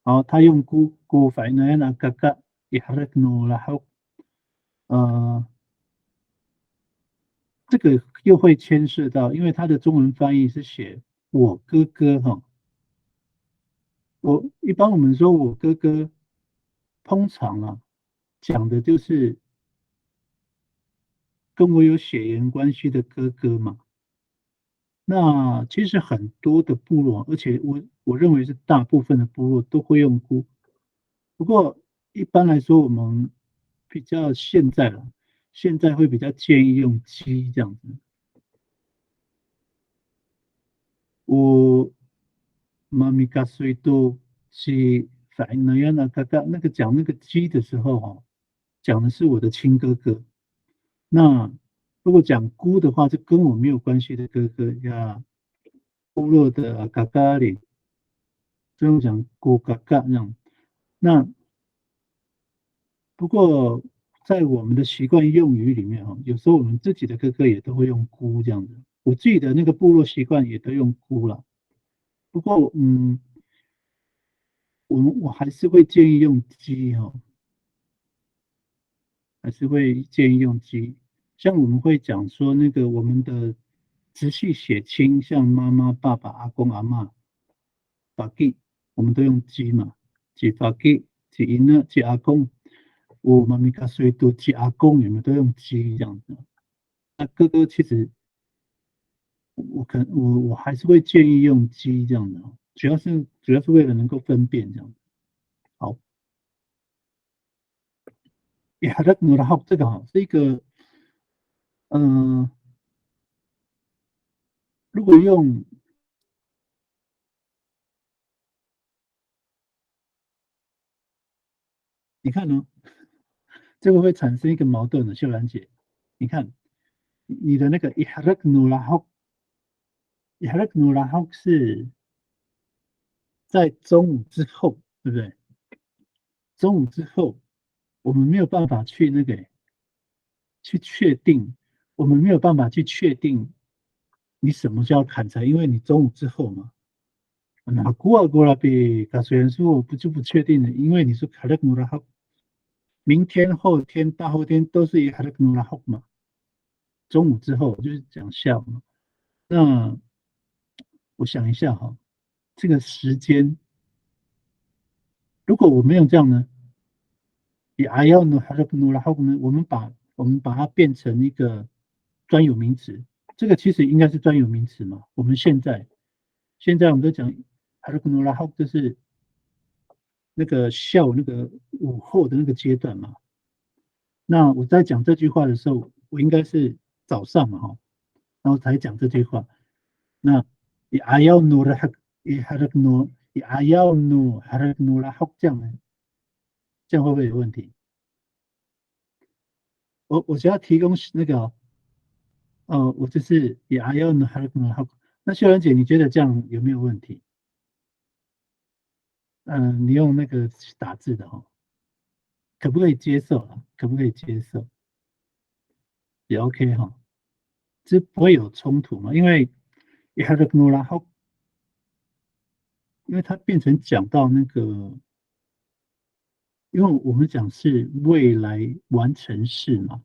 好，他用姑反那样嘎嘎也还是努然后这个又会牵涉到，因为他的中文翻译是写我哥哥哈，一般我们说我哥哥，通常啊讲的就是跟我有血缘关系的哥哥嘛。那其实很多的部落，而且我认为是大部分的部落都会用姑。不过一般来说，我们比较现在会比较建议用鸡这样子。我妈咪嘎水都是反那样的，刚刚那个讲那个鸡的时候哈，讲的是我的亲哥哥。那如果讲姑的话，就跟我没有关系的哥哥呀，部落的嘎嘎里，这样讲姑嘎嘎那样。那不过在我们的习惯用语里面哈，有时候我们自己的哥哥也都会用姑这样子。我自己的那个部落习惯也都用姑了。不过我还是会建议用鸡哈，还是会建议用鸡。像我们会讲说那个我们的直系血亲，像妈妈、爸爸、阿公、阿嬷、爸弟，我们都用鸡嘛，几爸弟、几姨呢、几阿公。我妈咪嘎所都几阿公，有没有都用鸡这样子？那哥哥其实我还是会建议用鸡这样的，主要是为了能够分辨这样。好， يحركنا الحق这个是一个如果用你看呢，这个会产生一个矛盾的，秀兰姐，你看你的那个 يحركنا الحق 是在中午之后，对不对？中午之后，我们没有办法去那个去确定，我们没有办法去确定你什么叫砍柴，因为你中午之后嘛。那过了比卡虽然说我不确定的，因为你说卡勒努拉好，明天、后天、大后天都是以卡勒努拉好嘛。中午之后就是讲下午嘛。那我想一下哈，这个时间，如果我们用这样呢，以阿要呢卡勒努拉好呢，我们把它变成一个专有名词，这个其实应该是专有名词嘛。我们现在我们都讲卡勒努拉好，就是那个下午那个午后的那个阶段嘛。那我在讲这句话的时候，我应该是早上嘛哈，然后才讲这句话。那阿要努拉哈伊哈勒努阿要努哈勒努拉好这样呢，这样会不会有问题？我只要提供那个我就是阿要努哈勒努拉好。那秀兰姐，你觉得这样有没有问题？你用那个打字的哈，可不可以接受啊？可不可以接受？也 OK 哈，这不会有冲突嘛？因为因为它变成讲到那个，因为我们讲是未来完成式嘛，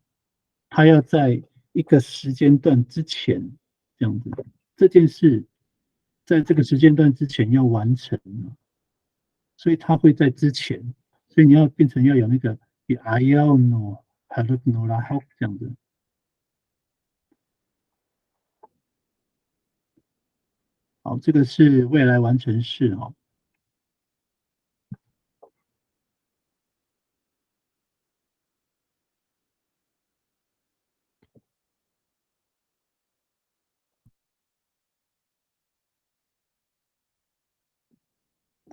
它要在一个时间段之前这样子，这件事在这个时间段之前要完成，所以它会在之前，所以你要变成要有那个要 no 还是 no 啦，好这样子。好，这个是未来完成式哈。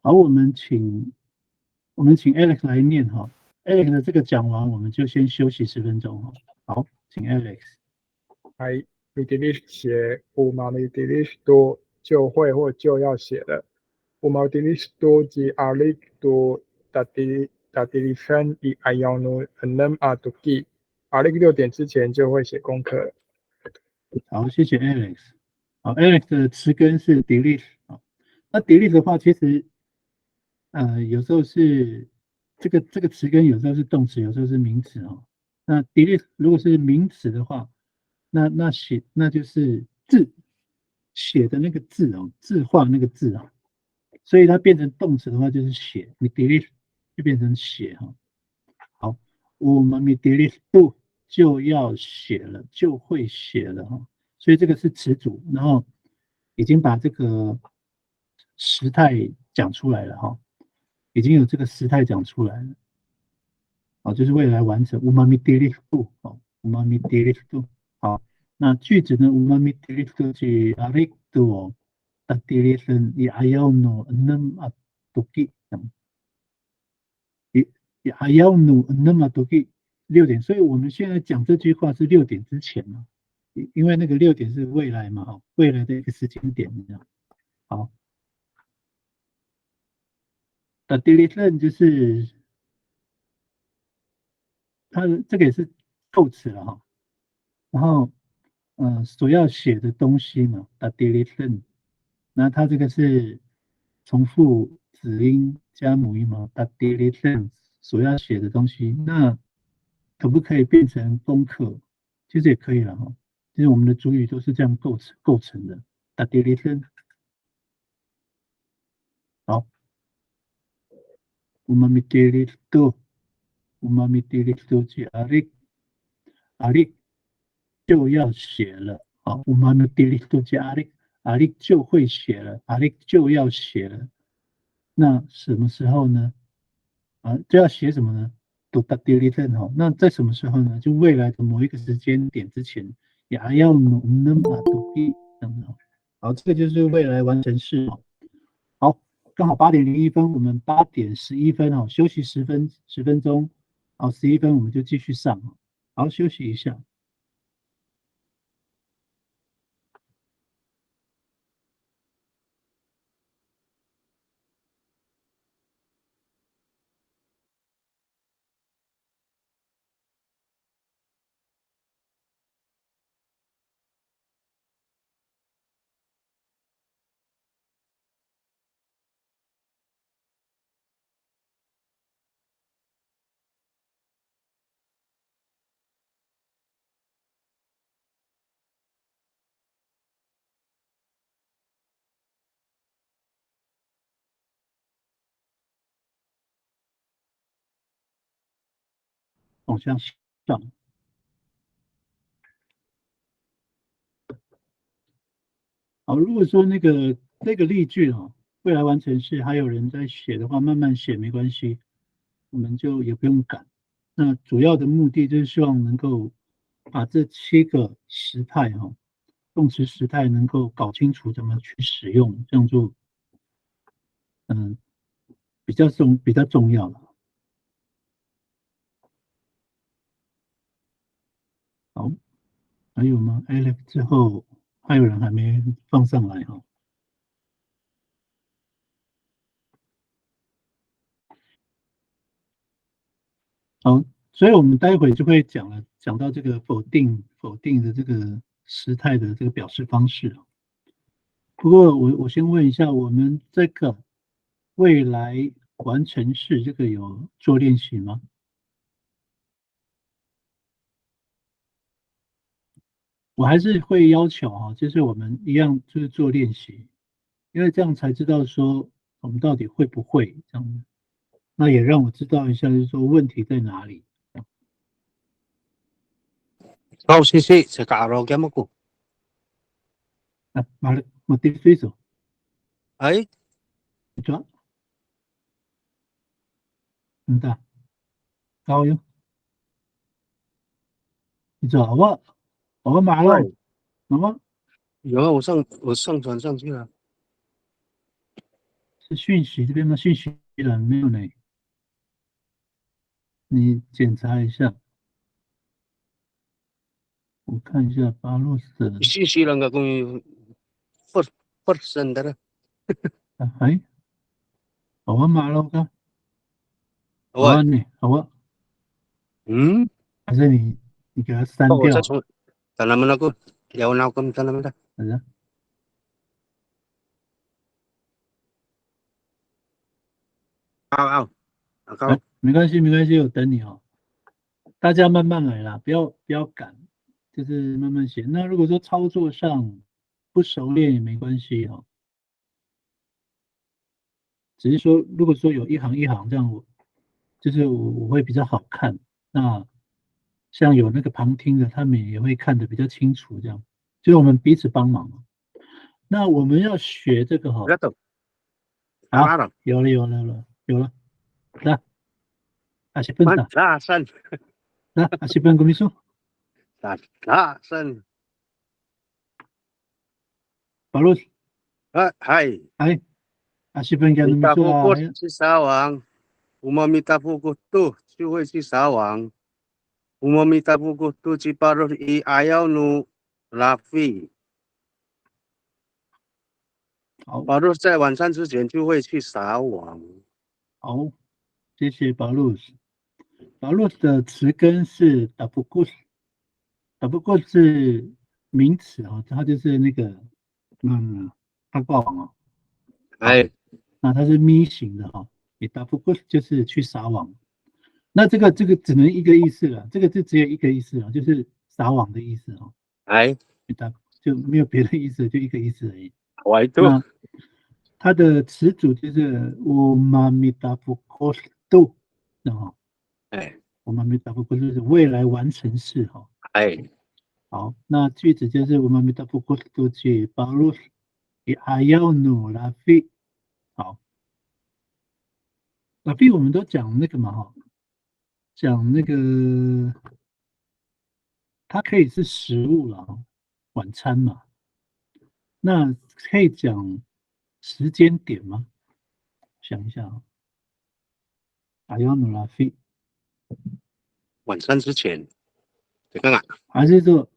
好，我们请 Alex 来念哈。Alex 的这个讲完，我们就先休息10分钟哈。好，请 Alex。还米迪利写五毛米迪利多就会或就要写了。五毛迪利多及阿力多达迪利山以阿要努很能阿杜基。阿力6点之前就会写功课了。好，谢谢 Alex。好 ，Alex 的词根是 delete 啊。那 delete 的话，其实有时候是这个词根，有时候是动词，有时候是名词哦。那 delete 如果是名词的话，那就是写的那个字哦，字画那个字啊，所以它变成动词的话就是写，你 delete 就变成写哈。好，我们 delete 就要写了，就会写了哈。所以这个是词组，然后已经把这个时态讲出来了哈，已经有这个时态讲出来了。好，就是未来完成 umami delete 好 umami delete 好，那句子呢 umami delete 是 alikdo delete 以 ayano enam atuki 以 ayano enam atuki 6点，所以我们现在讲这句话是6点之前嘛，因为那个6点是未来嘛，哈，未来的一个时间点，这样。好，delete 就是它这个也是构词了哈，然后所要写的东西嘛 delete 那它这个是重复子音加母音嘛 delete 所要写的东西，那可不可以变成功课？其实也可以了哈，其实我们的主语都是这样构成的 delete 好，umami delete umami delete 去阿力就要写了，好，umami delete 去阿力就会写了，阿力就要写了。那什么时候呢？就要写什么呢？都达第一阵哈，那在什么时候呢？就未来的某一个时间点之前，也要努那么多币这样子。好，这个就是未来完成式哈。好，刚好8:01，我们8:11哦，休息10分钟，好，11分我们就继续上，好，休息一下。往向上。好，如果说那个例句未来完成式还有人在写的话，慢慢写没关系，我们就也不用赶。那主要的目的就是希望能够把这7个时态动词时态能够搞清楚怎么去使用，这样就比较重要了。好，还有吗 ？Alex 之后还有人还没放上来哈。好，所以我们待会就会讲到这个否定的这个时态的这个表示方式。不过我先问一下，我们这个未来完成式这个有做练习吗？我还是会要求就是我们一样就是做练习，因为这样才知道说我们到底会不会这样子。那也让我知道一下，就是说问题在哪里。Kau sisi sekarang kamu ku. Balik motif itu. Ay, Ito. Entah. Kau yun. Ito,我买了，妈妈有啊，我上传上去了。是讯息这边吗？讯息栏没有呢，你检查一下，我看一下巴洛斯的。信息lang akong person dara. 哎，我买了个，好 Awal. 啊你，好啊，还是你给它删 Oo, 掉 sa tanaman ako. Yaw na ako tanaman na. 好的。Aw. Akaw. 没关系，我等你大家慢慢来啦，不要赶，就是慢慢写。那如果说操作上不熟练也没关系只是说如果说有一行一行这样，就是我会比较好看。那像有那个旁听的，他们也会看得比较清楚，这样就是我们彼此帮忙。那我们要学这个Gato. 好， Araw. 有了，来，10分的， Madlasan. 来，10分komiso， Madlasan. 巴洛， Hay. 哎，10分给你 Mitapukot 说， si Sawang. Umamitapukot to. Siya si Sawang. Umamitapukot to si Parot i ayaw no Rafi. 好， Parot 在晚餐之前就会去撒网。好，谢谢巴洛斯。巴洛斯的词根是 dapukus，dapukus 是名词它就是那个它挂网哎，那它是咪型的你 dapukus 就是去撒网。那这个只能一个意思了，这个就只有一个意思就是撒网的意思哎，就没有别的意思，就一个意思而已。我都那它的词组就是 umamitapukus do 哎umamitapukus 就是未来完成式哎，好，那句子就是 umamitapukus do si Paulus i ayaw no Rafi。好，Rafi 我们都讲那个嘛讲那个，它可以是食物啦，晚餐嘛。那可以讲时间点吗？想一下啊，阿要努拉菲，晚餐之前，你看看，还是说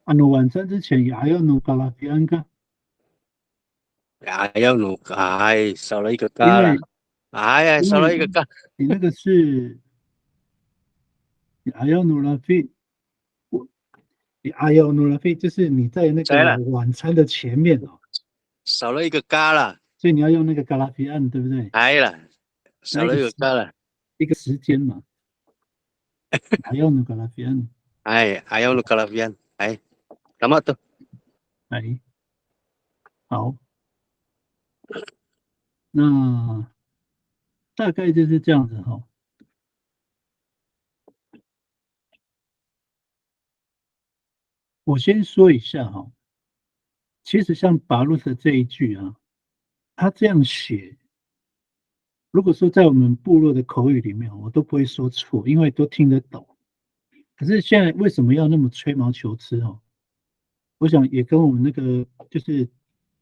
晚餐之前也还要努嘎拉菲安嘎？还要努，哎，少了一个因嘎了，为哎呀，少了一个嘎，你那个是阿要努拉菲，阿要努拉菲就是你在那个来了，晚餐的前面哦，少了一个嘎了，所以你要用那个嘎拉菲安，对不对？哎了，少了一个嘎了，一个时间嘛，阿要努嘎拉菲安，哎，还要努嘎拉边，哎，干嘛的？哎，好，那大概就是这样子哈。我先说一下哈，其实像巴鲁特这一句啊，他这样写，如果说在我们部落的口语里面，我都不会说错，因为都听得懂。可是现在为什么要那么吹毛求疵哦？我想也跟我们那个就是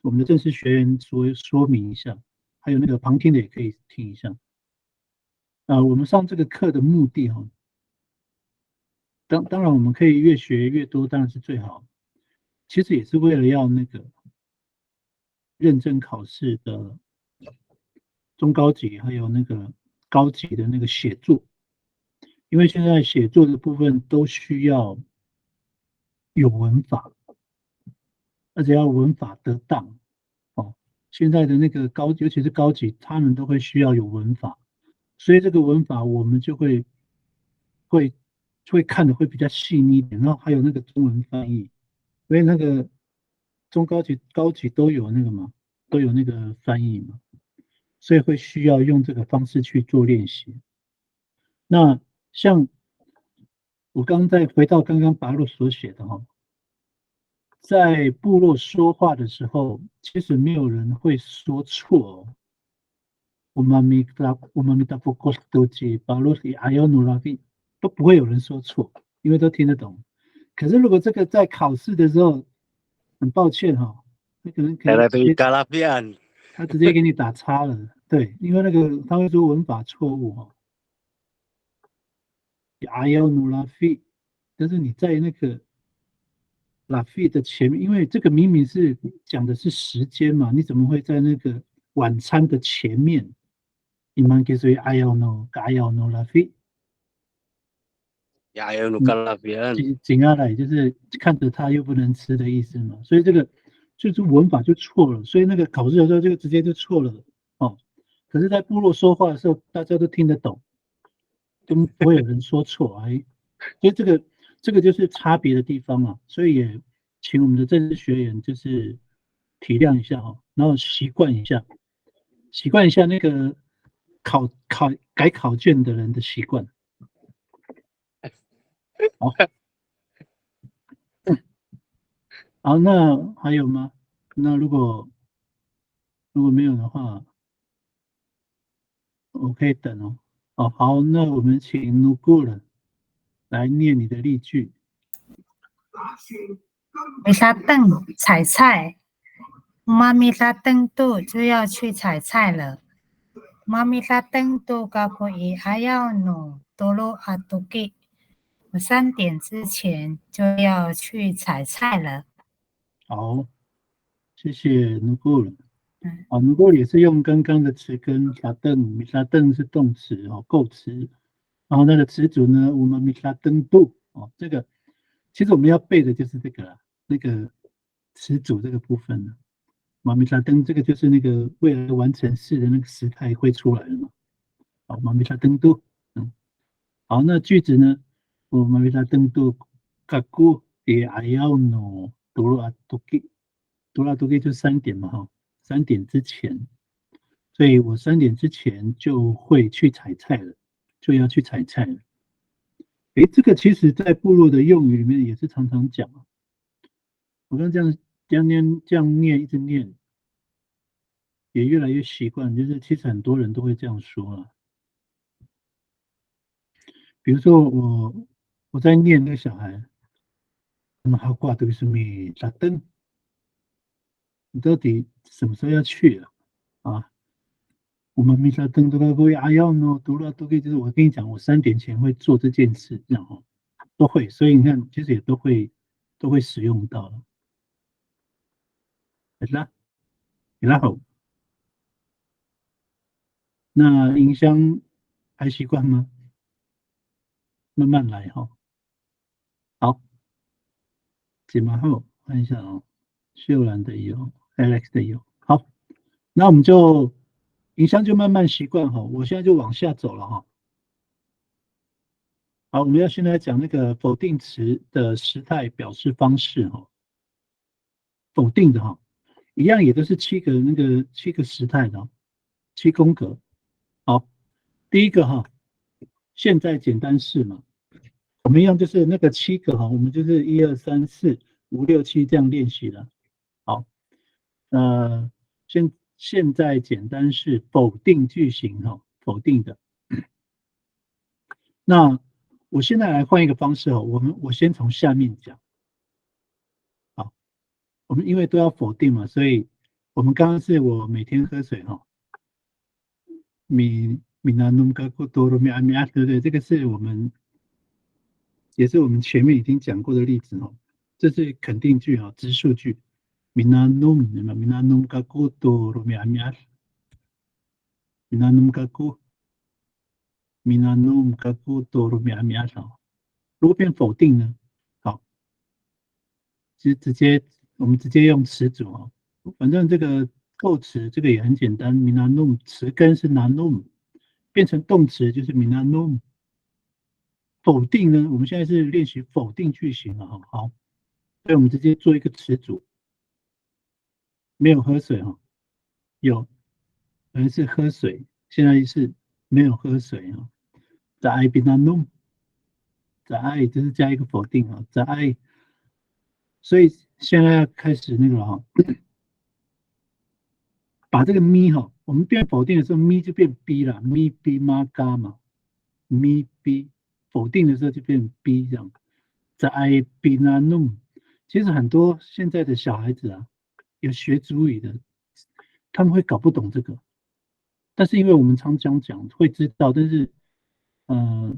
我们的正式学员说明一下，还有那个旁听的也可以听一下。我们上这个课的目的哈，当然我们可以越学越多，当然是最好。其实也是为了要那个认证考试的中高级，还有那个高级的那个写作，因为现在写作的部分都需要有文法，而且要文法得当哦。现在的那个尤其是高级，他们都会需要有文法，所以这个文法我们就会看的会比较细腻一点，然后还有那个中文翻译，因为那个中高级、高级都有那个嘛，都有那个翻译嘛，所以会需要用这个方式去做练习。那像我再回到刚刚白露所写的哈，在部落说话的时候，其实没有人会说错哦。我们米达布国都吉巴罗里阿尤努拉比都不会有人说错，因为都听得懂。可是如果这个在考试的时候，很抱歉哈，他可能嘎拉边，他直接给你打叉了，对，因为那个他会说文法错误哈。阿尤努拉菲，但是你在那个拉菲的前面，因为这个明明是讲的是时间嘛，你怎么会在那个晚餐的前面？你们给谁阿要努拉菲？还要努嘎拉边，紧下来就是看着他又不能吃的意思嘛，所以这个就是文法就错了，所以那个考试的时候这个直接就错了哦。可是，在部落说话的时候，大家都听得懂，都不会有人说错哎。所以这个就是差别的地方啊，所以也请我们的正式学员就是体谅一下哈，然后习惯一下那个改考卷的人的习惯。好，好，那还有吗？那如果没有的话，我可以等哦。哦，好，那我们请努固了来念你的例句。米沙邓采菜，妈咪沙邓度就要去采菜了。妈咪沙邓度高过伊还要努多罗阿杜给，我3点之前就要去采菜了。好，谢谢努固了。好，努固也是用刚刚的词根沙邓，米沙邓是动词哦，构词。然后那个词组呢，我们米沙登度哦，这个其实我们要背的就是这个啦，那个词组这个部分呢。马米沙登这个就是那个未来完成式的那个时态会出来了嘛。好，马米沙登度，好，那句子呢？我马米沙登度，嘎古也还要努多罗阿多给，多罗阿多给就3点嘛哈，3点之前，所以我3点之前就会去采菜了，就要去采菜了。这个其实在部落的用语里面也是常常讲啊。我刚这样念，一直念，也越来越习惯。就是其实很多人都会这样说了。比如说我在念那个小孩，那他挂的是什么大灯？你到底什么时候要去啊？我们米沙登都拉会阿要呢，读了都可以，就是我跟你讲，我3点前会做这件事，这样都会，所以你看，其实也都会使用到了。然后那音箱还习惯吗？慢慢来哈。好，解码后看一下秀兰的有 ，Alex 的有。好，那我们就音箱就慢慢习惯哈。我现在就往下走了哈。好，我们要现在讲那个否定词的时态表示方式哈。否定的哈，一样也都是7个时态的7宫格。好，第一个哈，现在简单式嘛，我们一样就是那个7个哈，我们就是1、2、3、4、5、6、7这样练习了。好，现在简单式否定句型哈，否定的。那我现在来换一个方式哦，我先从下面讲。好，我们因为都要否定嘛，所以我们刚刚是我每天喝水哈。米纳努嘎古多罗米阿米阿，对不对？这个是也是我们前面已经讲过的例子哦。这是肯定句哈，直述句。米纳努嘎古多罗米阿米阿，米纳努嘎古多罗米阿米阿好。如果变否定呢？好，我们直接用词组哦。反正这个构词这个也很简单，米纳努词根是纳努，变成动词就是米纳努。否定呢，我们现在是练习否定句型了哈。好，所以我们直接做一个词组，没有喝水哈，有，可能是喝水，现在是没有喝水哈。在爱比那弄，在爱就是加一个否定啊，在爱，所以现在要开始那个哈，把这个咪哈，我们变否定的时候，咪就变 b 了，咪 b 妈嘎嘛，咪 b 否定的时候就变 b 这样，在爱比那弄。其实很多现在的小孩子啊，有学主语的，他们会搞不懂这个，但是因为我们常讲会知道，但是，呃，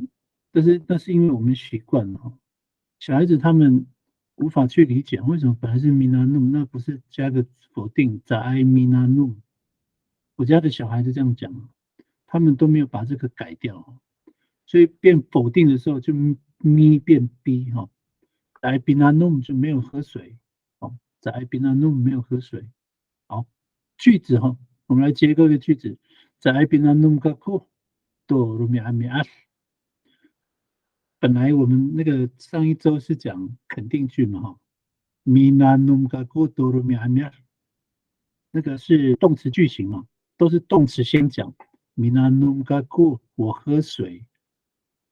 但是因为我们习惯了哈，小孩子他们无法去理解为什么本来是 mina num， 那不是加个否定在 I mina num， 我家的小孩子这样讲，他们都没有把这个改掉，所以变否定的时候就咪变 b 哈。在 binanum 就没有喝水，好，在 binanum 没有喝水，好，句子哈，我们来结构一个句子，在 binanum kaku do rumi ami 本来我们那个上一周是讲肯定句嘛哈，minanum kaku do rumi ami 那个是动词句型嘛，都是动词先讲，minanum kaku 我喝水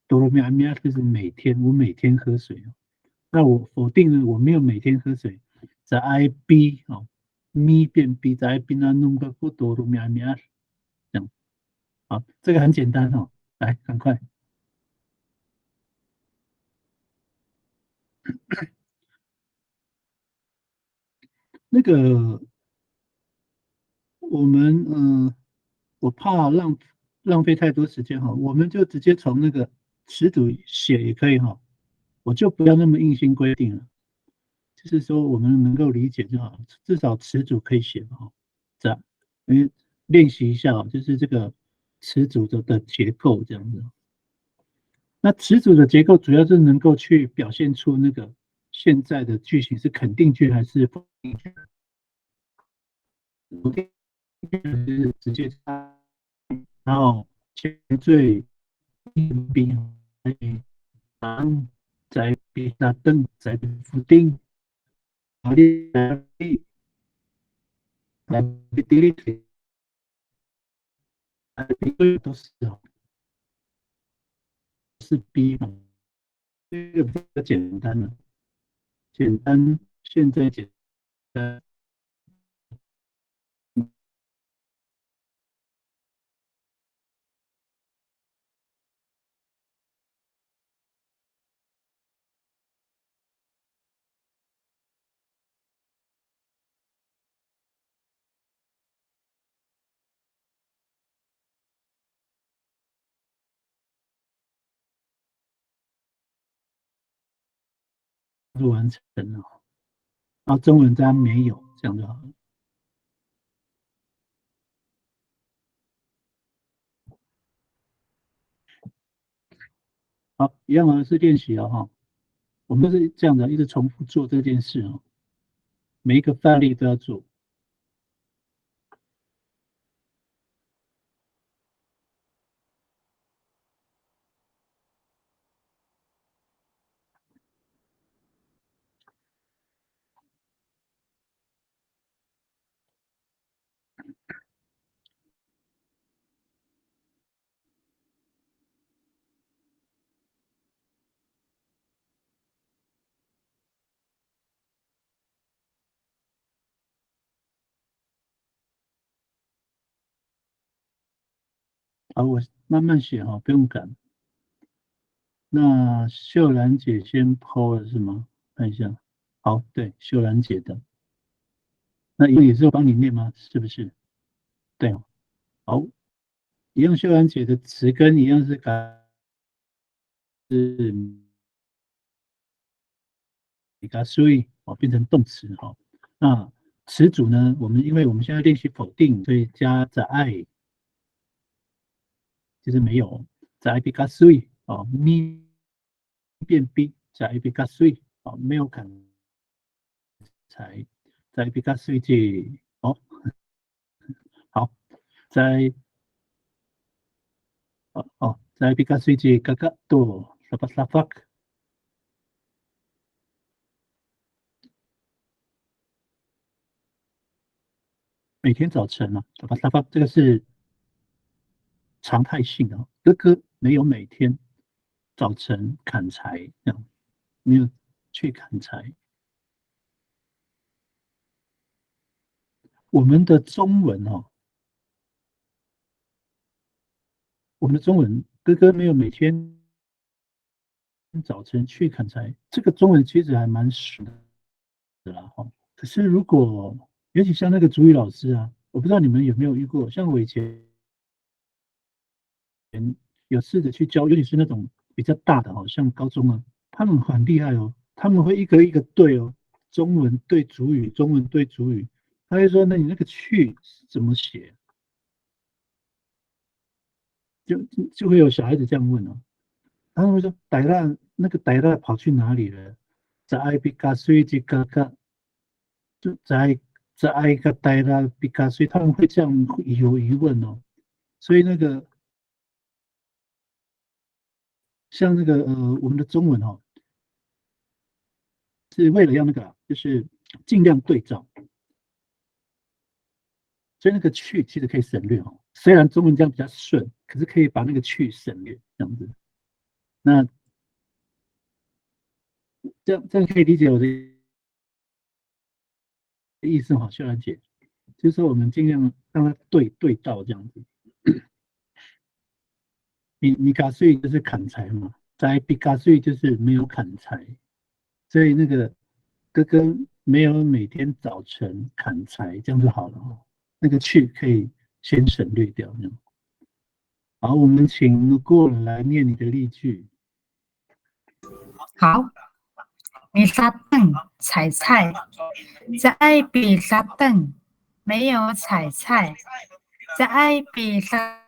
，do rumi ami 就是我每天喝水。那我否定了，我没有每天喝水，在 I B 咪变 B， 在 I B 那弄个不多的喵喵，这样，好，这个很简单来，赶快，那个我们我怕浪费太多时间我们就直接从那个词组写也可以我就不要那么硬性规定了，就是说我们能够理解就好，至少词组可以写这样，练习一下就是这个词组的结构这样子。那词组的结构主要是能够去表现出那个现在的句型是肯定句还是否定句。否定句是直接加，然后前缀 B 在 B 那等在否定，好的来 delete 都是 B 这个比较简单的，现在简单。就完成了，然后中文当然没有，这样就好了。好，一样的是练习了哈，我们都是这样的，一直重复做这件事哦，每一个范例都要做。好，我慢慢写哈，不用赶。那秀兰姐先抛了是吗？看一下，好，对，秀兰姐的。那也是帮你念吗？是不是？对哦，好，一样秀兰姐的词根一样是改是比较所以哦变成动词哈。那词组呢？因为我们现在练习否定，所以加在爱，就是没有在爱比较所以哦，咪变 b 在爱比较所以哦，没有砍柴，在比较所以这哦好，在在比较所以这嘎嘎多沙巴沙发。每天早晨啊，沙发这个是常态性的，哥哥没有每天早晨砍柴这样，没有去砍柴。我们的中文哦，我们的中文哥哥没有每天早晨去砍柴，这个中文其实还蛮熟的啦哈。可是如果尤其像那个主语老师啊，我不知道你们有没有遇过，像我以前有试着去教，尤其是那种比较大的，好像高中啊，他们很厉害哦，他们会一个一个对哦，中文对主语，中文对主语，他会说，那你那个去怎么写？就会有小孩子这样问哦，他们会说逮拉那个逮拉跑去哪里了？在爱比卡水这个个，就在爱个逮拉比卡水，他们会这样有疑问哦，所以那个像那个我们的中文哦，是为了要那个就是尽量对照，所以那个去其实可以省略哦。虽然中文这样比较顺，可是可以把那个去省略这样子。那这样可以理解我的意思哈，秀兰姐，就是说我们尽量让它对到这样子。米卡税就是砍柴嘛，在比卡税就是没有砍柴，所以那个哥哥没有每天早晨砍柴，这样就好了哦。那个去可以先省略掉。这样好，我们请过来念你的例句。好，米沙凳采菜，在爱比沙凳没有采菜，在爱比沙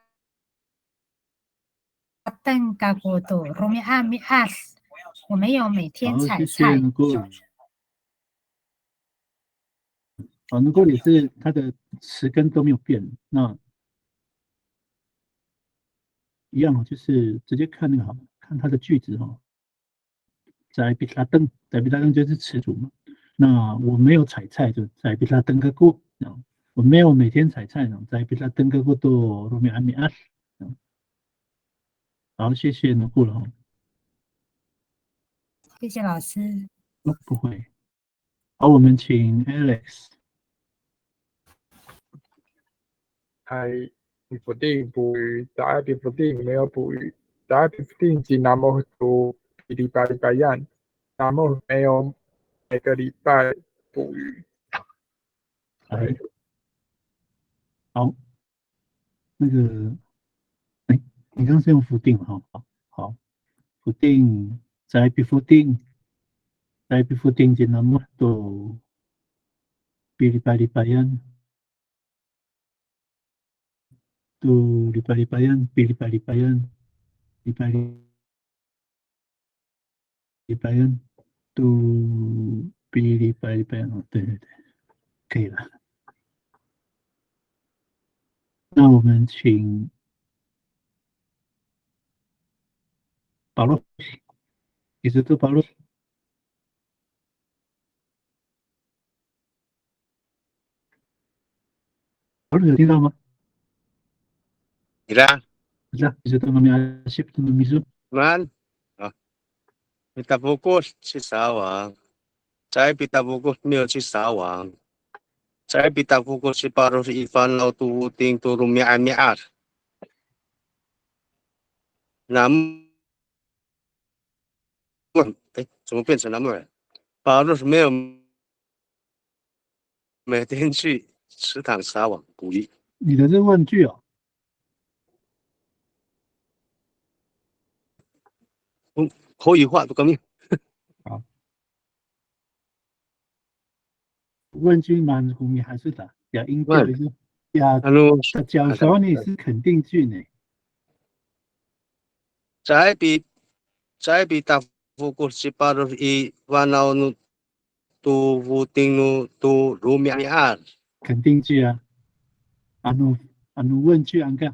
凳嘎古多罗米阿米阿斯，我没有每天好，采谢谢菜。能够。好，能够也是它的词根都没有变，那一样哦，就是直接看那个好，看它的句子哈。在比拉登，在比拉登就是词组嘛。那我没有采菜，就在比拉登个过。我没有每天采菜呢，在比拉登个过多罗米阿米阿。好，谢谢能过了哈。谢谢老师。不会。好，我们请 Alex。还不定捕鱼，在爱比不定没有捕鱼，在爱比不定只那么多礼拜样，那么没有每个礼拜捕鱼。来，好，那个，哎，你刚刚是用否定哈？好，否定在比否定 Tapi puting jenama to pilih-palipayan to lipalipayan, pilih-palipayan, lipalipayan to pilih-palipayan。哦，对对对，可以了。那我们请保罗，一直都保罗。保罗有听到吗？ Ira, Ya, bisa kami asyik tunggu misu. man. Kita fokus si sawang. Saya kita fokus mil si sawang. Saya kita fokus si paros Ivan lautu ting turun mi'ar. Namun, 怎么变成那么了？巴洛没有每天去池塘撒网捕鱼。你的这问句哦，口语化不革命。问句蛮红，你还是打呀音调也是呀，他假说你是肯定句呢。Saya bita fokus si paros Ivan lautu ting tu rumi mi'ar。肯定句啊，问句安干。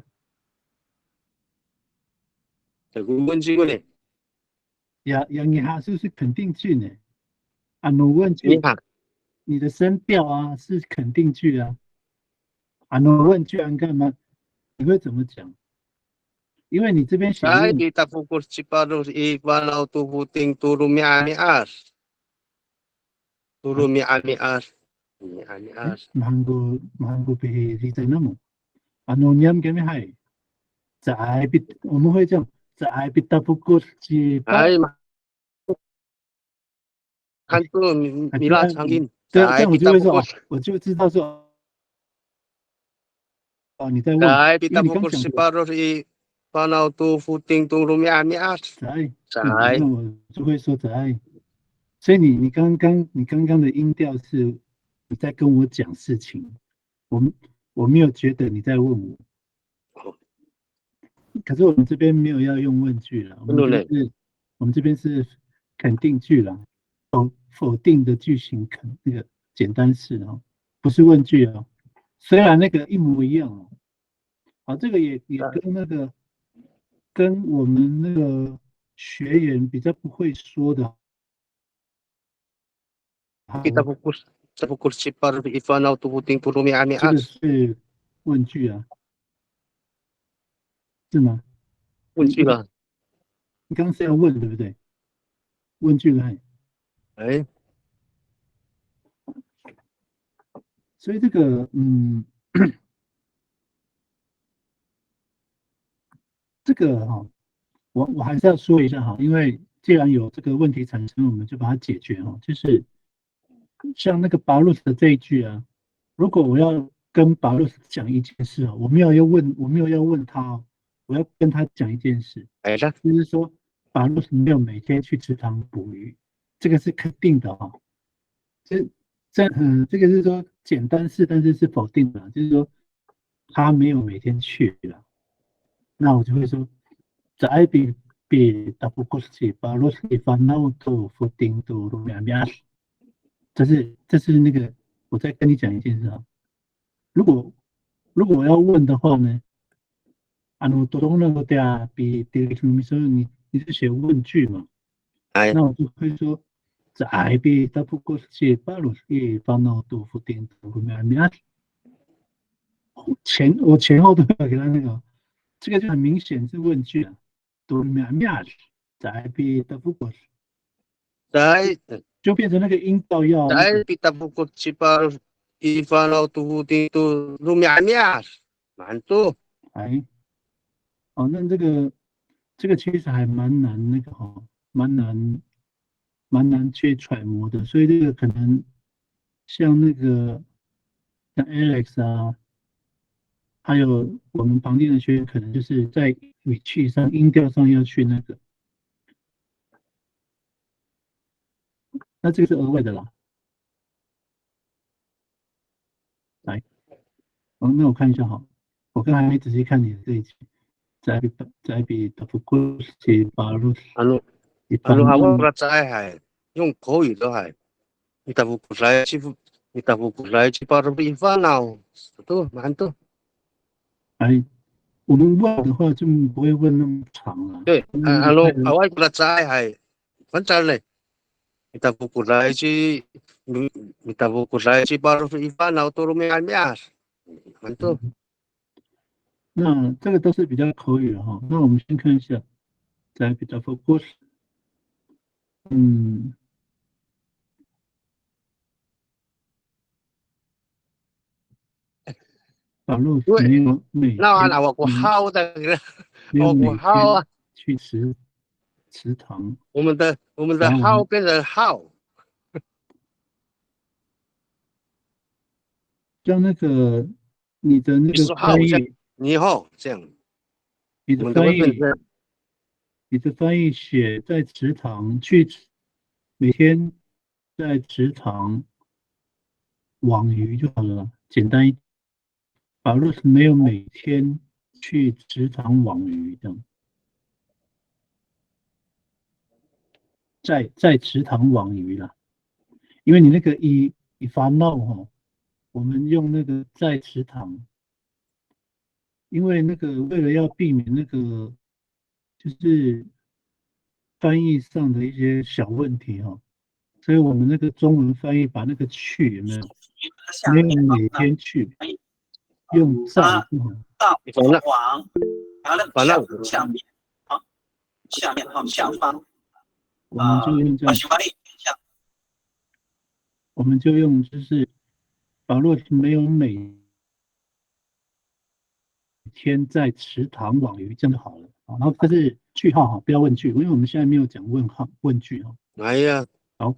这个问句呢？呀，你还是肯定句呢。问句，你的声调啊是肯定句啊。问句安干吗？你会怎么讲？因为你这边写。Saya bita fokus si paros Ivan lautu ting tu rumi mi'ar。turun mi'ar。mahanggo比例在那么，niam kami hai， 在我们会这样，在bita fokus si。哎嘛，看这米拉长音，对，这样我就会说，我就知道说，哦，你在问，因为你刚讲过。Panau tu futing tu rumia mi'ar。那我就会说在。所以你刚刚的音调是你在跟我讲事情，我没有觉得你在问我。可是我们这边没有要用问句了，我们这边是肯定句了，否定的句型，那个简单式哦，不是问句哦。虽然那个一模一样哦。好，这个也跟那个跟我们那个学员比较不会说的。Kita fokus si paros Ivan lautu futing tu rumia mi'ar。这个是问句啊，是吗？问句了。你刚刚是要问对不对？问句了。哎，所以这个这个哈，我还是要说一下哈，因为既然有这个问题产生，我们就把它解决哈。就是像那个巴鲁斯的这一句啊，如果我要跟巴鲁斯讲一件事啊，我没有要问他哦，我要跟他讲一件事，就是说巴鲁斯没有每天去池塘捕鱼，这个是肯定的哈。这个是说简单式，但是是否定的，就是说他没有每天去了。那我就会说，在比大不过是巴罗斯烦恼都否定都路两边。这是那个我再跟你讲一件事啊。如果我要问的话呢，多东那个的比第一说你是写问句嘛？那我就会说，在比大不过是巴罗斯烦恼都否定都路两边。我前后都要给他那个。这个就很明显是问句啊，都面在比大不过，就变成那个音调要。在比大不过去把一番老土地都路面满足。哎，哦，那这个其实还蛮难那个哈，蛮难去揣摩的，所以这个可能像那个像 Alex 啊。还有我们旁边的学员，可能就是在语气上、音调上要去那个。那这个是额外的啦。来，那我看一下哈，我刚才还没仔细看你的这一题。在比的不过是巴鲁一般我不知系用口语都系，你大不过来去巴鲁一番闹，都蛮多。哎，我们问的话就不会问那么长了。对，我不知系，反正嘞，你大不过来去巴鲁一番闹，都没安面，蛮多。那这个都是比较口语的哈。那我们先看一下，在比较 focus， 法律没有每天，那我好的，没有每好啊，去祠堂。我们的好变成好，像那个你的那个翻译，你好这样，你的翻译写在祠堂去，每天在祠堂网鱼就好了，简单一点。法律是没有每天去祠堂网鱼的，在祠堂网鱼啦，因为你那个以发闹哈，我们用那个在祠堂，因为那个为了要避免那个就是翻译上的一些小问题哈，所以我们那个中文翻译把那个去有没有每天去用在反正下面好，下面好下方，我们就用这样，我们就用就是法洛没有每天在池塘网鱼这样就好了。然后这是句号哈，不要问句，因为我们现在没有讲问号问句哈。哎呀，好，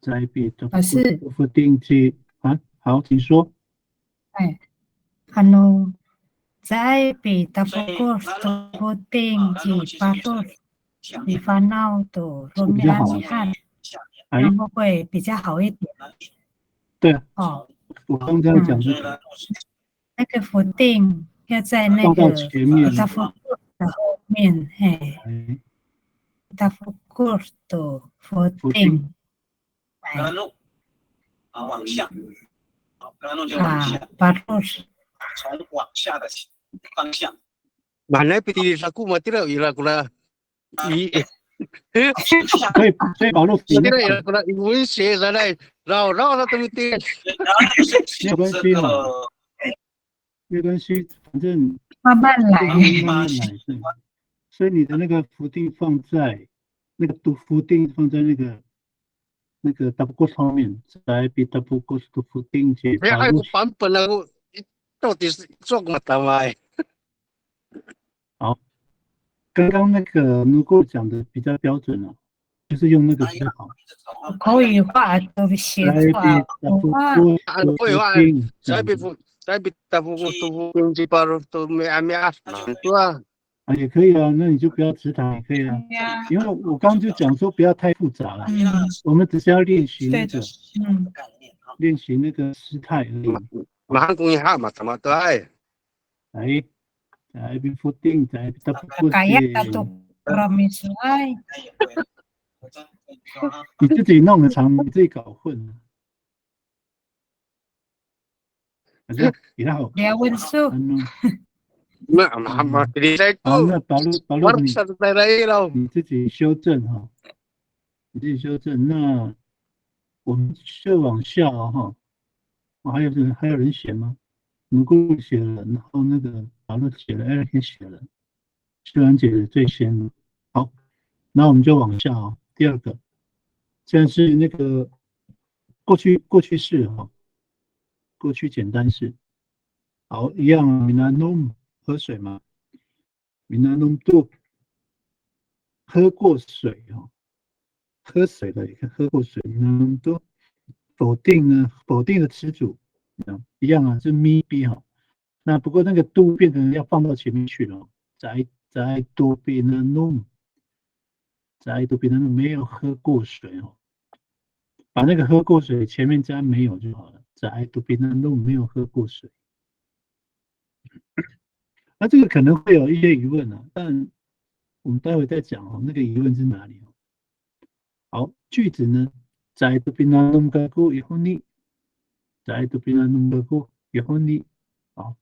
在比的不定期啊，好，请说。在比的不定期巴洛比烦恼的罗米安米汉，然后会比较好一点。对啊，哦，我刚才讲这个，那个否定要在那个大福的后面，嘿，大福的否定，往下，巴洛是从往下的方向。Mana pilih aku mati lah ila kula所以保罗mati lah ila kula ibu se sana rao la tumiti 没有关系哈，没关系，反正慢慢来，对。所以你的那个福定放在那个福定放在那个 double 上面，再比 double 的福定解。哎，我版本了，我到底是做什么他妈？好，刚刚那个如果讲的比较标准了，就是用那个比较好。口语化都写出来，口语化，再比 double 福定baru tu me 对啊。啊，也可以啊，那你就不要池塘也可以啊，因为我刚刚就讲说不要太复杂了，我们只是要练习那个，练习那个时态而已。马上公一下嘛，怎么对？哎，在比福定，在比 double 你自己弄的长，你自己搞混了。然后，不要问数。那pilih saya tu. 好，那保罗你 satu daerah lah. 你自己修正哈，你自己修正。那我们就往下哈。还有人写吗？如果写了，然后那个保罗写了，艾尔天写了，秀兰姐最先了。好，那我们就往下啊。第二个，现在是那个过去式哈，过去简单式。好，一样，minanum 喝水嘛 ，minanum do 喝过水哈，喝水的，你看喝过水，minanum do 否定呢，否定的词组一样啊，是 me be 哈。那不过那个 do 变成要放到前面去了，在在多比那弄，在多比那弄没有喝过水哦，把那个喝过水前面加没有就好了。在多比那弄没有喝过水。那这个可能会有一些疑问啊，但我们待会再讲哦，那个疑问是哪里哦？好，句子呢，在多比那弄个过以后呢，在多比那弄个过以后呢，好，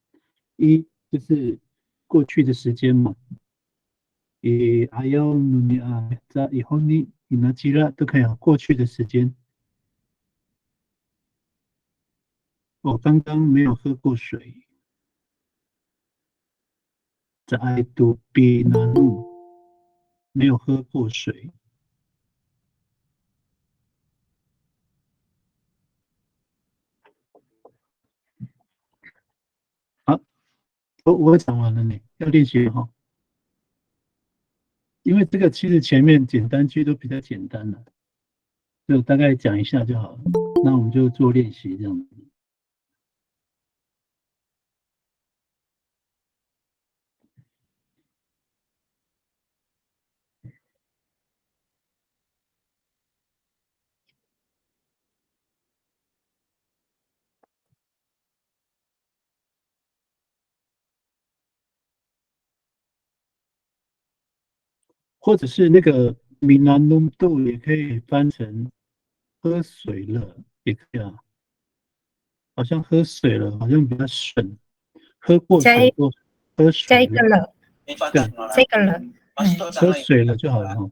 一就是过去的时间嘛。ayaw nuni在以后呢，你拿吉拉都可以有过去的时间。我刚刚没有喝过水。在多比那弄没有喝过水。好，我讲完了呢，要练习哈。因为这个其实前面简单句都比较简单了，就大概讲一下就好了。那我们就做练习这样子。或者是那个米南浓度也可以翻成喝水了，也可以啊。好像喝水了，好像比较顺。喝过水或喝加一水了，个了，没法对，这个了，喝水了就好了哈。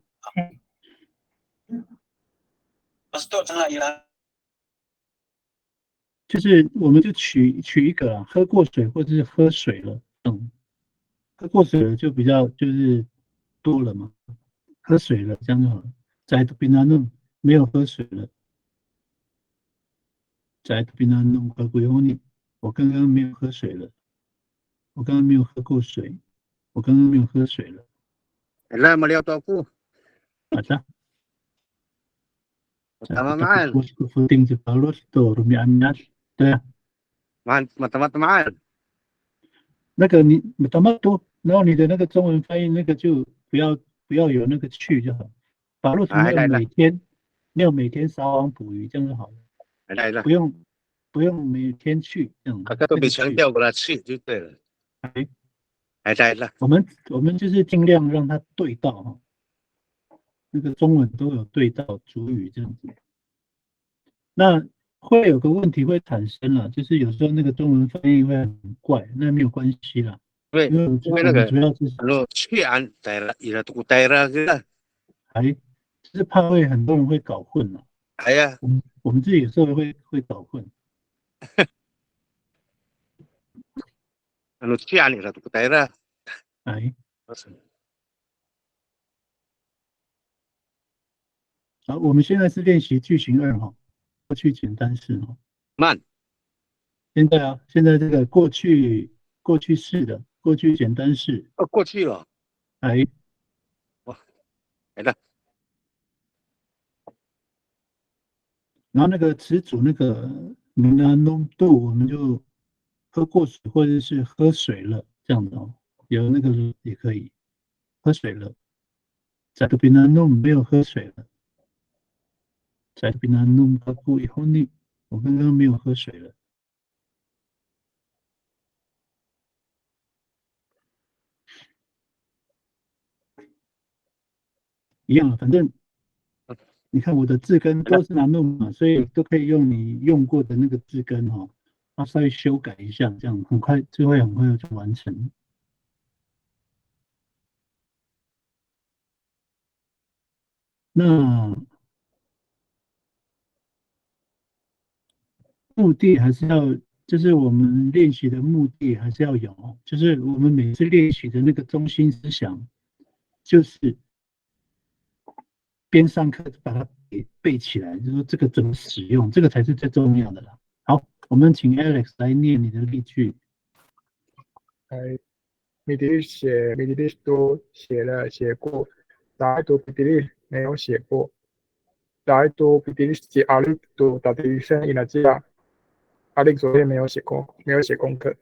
就是我们就取一个啊，喝过水或者是喝水了，喝过水了就比较就是多了嘛，喝水了这样就好了。在平常弄没有喝水了，在平常弄喝过以后呢，我刚刚没有喝水了，我刚刚没有喝过水，我刚刚没有喝水了。来melihat aku. 好的。 Tama mahal. Puting si Paulus to rumianyas， 对啊， Mata-mata mahal. 那个你他妈多，然后你的那个中文翻译那个就不要有那个去就好。保罗图没有每天撒网捕鱼，这样就好了。来，不用每天去这样。他都被强调过了，去就对了。来，我们就是尽量让它对到哈，那个中文都有对到主语这样子。那会有个问题会产生了，就是有时候那个中文翻译会很怪，那没有关系啦。因为那个主要是去安daerah ira tuku daerah gitu。就是怕很多人会搞混了。哎呀，我们自己有时候会搞混。去安ira tuku daerah。好，我们现在是练习句型2哈，过去简单式哈。慢。现在这个过去式的过去简单式。过去了。哇，来了。然后那个词组那个明啊浓度，我们就喝过水或者是喝水了这样的哦，有那个也可以，喝水了。在这边呢弄没有喝水了。在这边呢弄喝过以后呢，我刚刚没有喝水了。一样，反正你看我的字根都是拿弄嘛，所以都可以用你用过的那个字根哈，稍微修改一下，这样很快就完成。那目的还是要，就是我们练习的目的还是要有，就是我们每次练习的那个中心思想，就是边上课把它给背起来，就是说这个怎么使用，这个才是最重要的啦。好，我们请 Alex 来念你的例句。Midilish 都写过，大都 Midilish 没有写过，大都 Midilish 写阿力都打的生意了这样，阿力昨天没有写功课。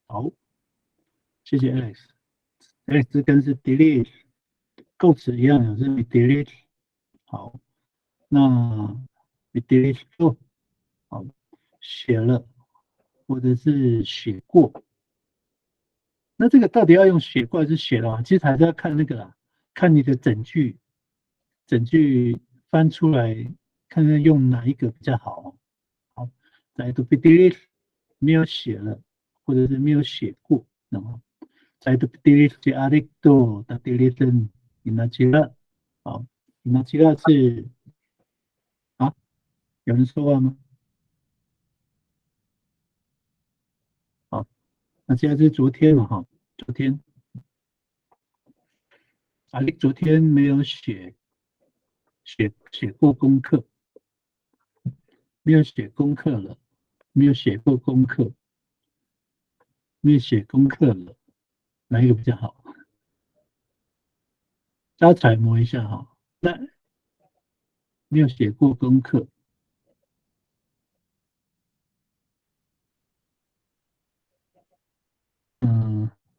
好，谢谢 Alex。Alex 这跟是 delete 构词一样的，是 delete。好，那 delete 做好写了，或者是写过。那这个到底要用写过还是写了？其实还是要看那个啦，看你的整句翻出来，看看用哪一个比较好。好，再读 delete 没有写了，或者是没有写过，然后再读 delete 的 addicto 的 delete inactiva。好 ，inactiva 是啊，有人说话吗？好，那现在是昨天了哈，昨天。你昨天没有写过功课，没有写功课了，没有写过功课，没有写功课了，哪一个比较好？大家揣摩一下哈。那没有写过功课，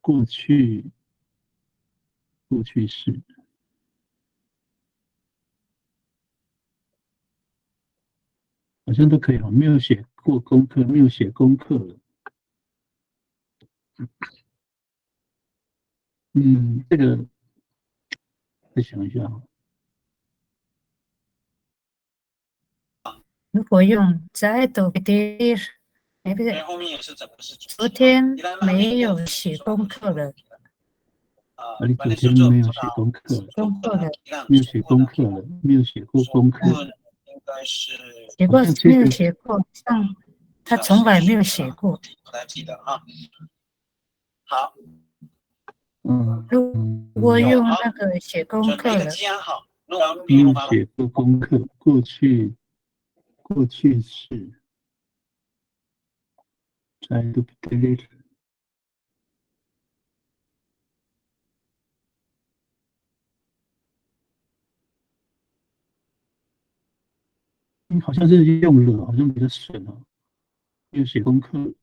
过去式。好像都可以哈，没有写过功课，没有写功课了。这个再想一下哈。如果用在读 delete， 不对，昨天没有写功课了。你昨天没有写功课了，没有写功课了，没有写过功课。写过没有写过？像他从来没有写过。不太记得哈。好，如果用那个写功课了，没有写过功课，过去式。再读 delete。好像是用了，好像比较省哦。没有写功课。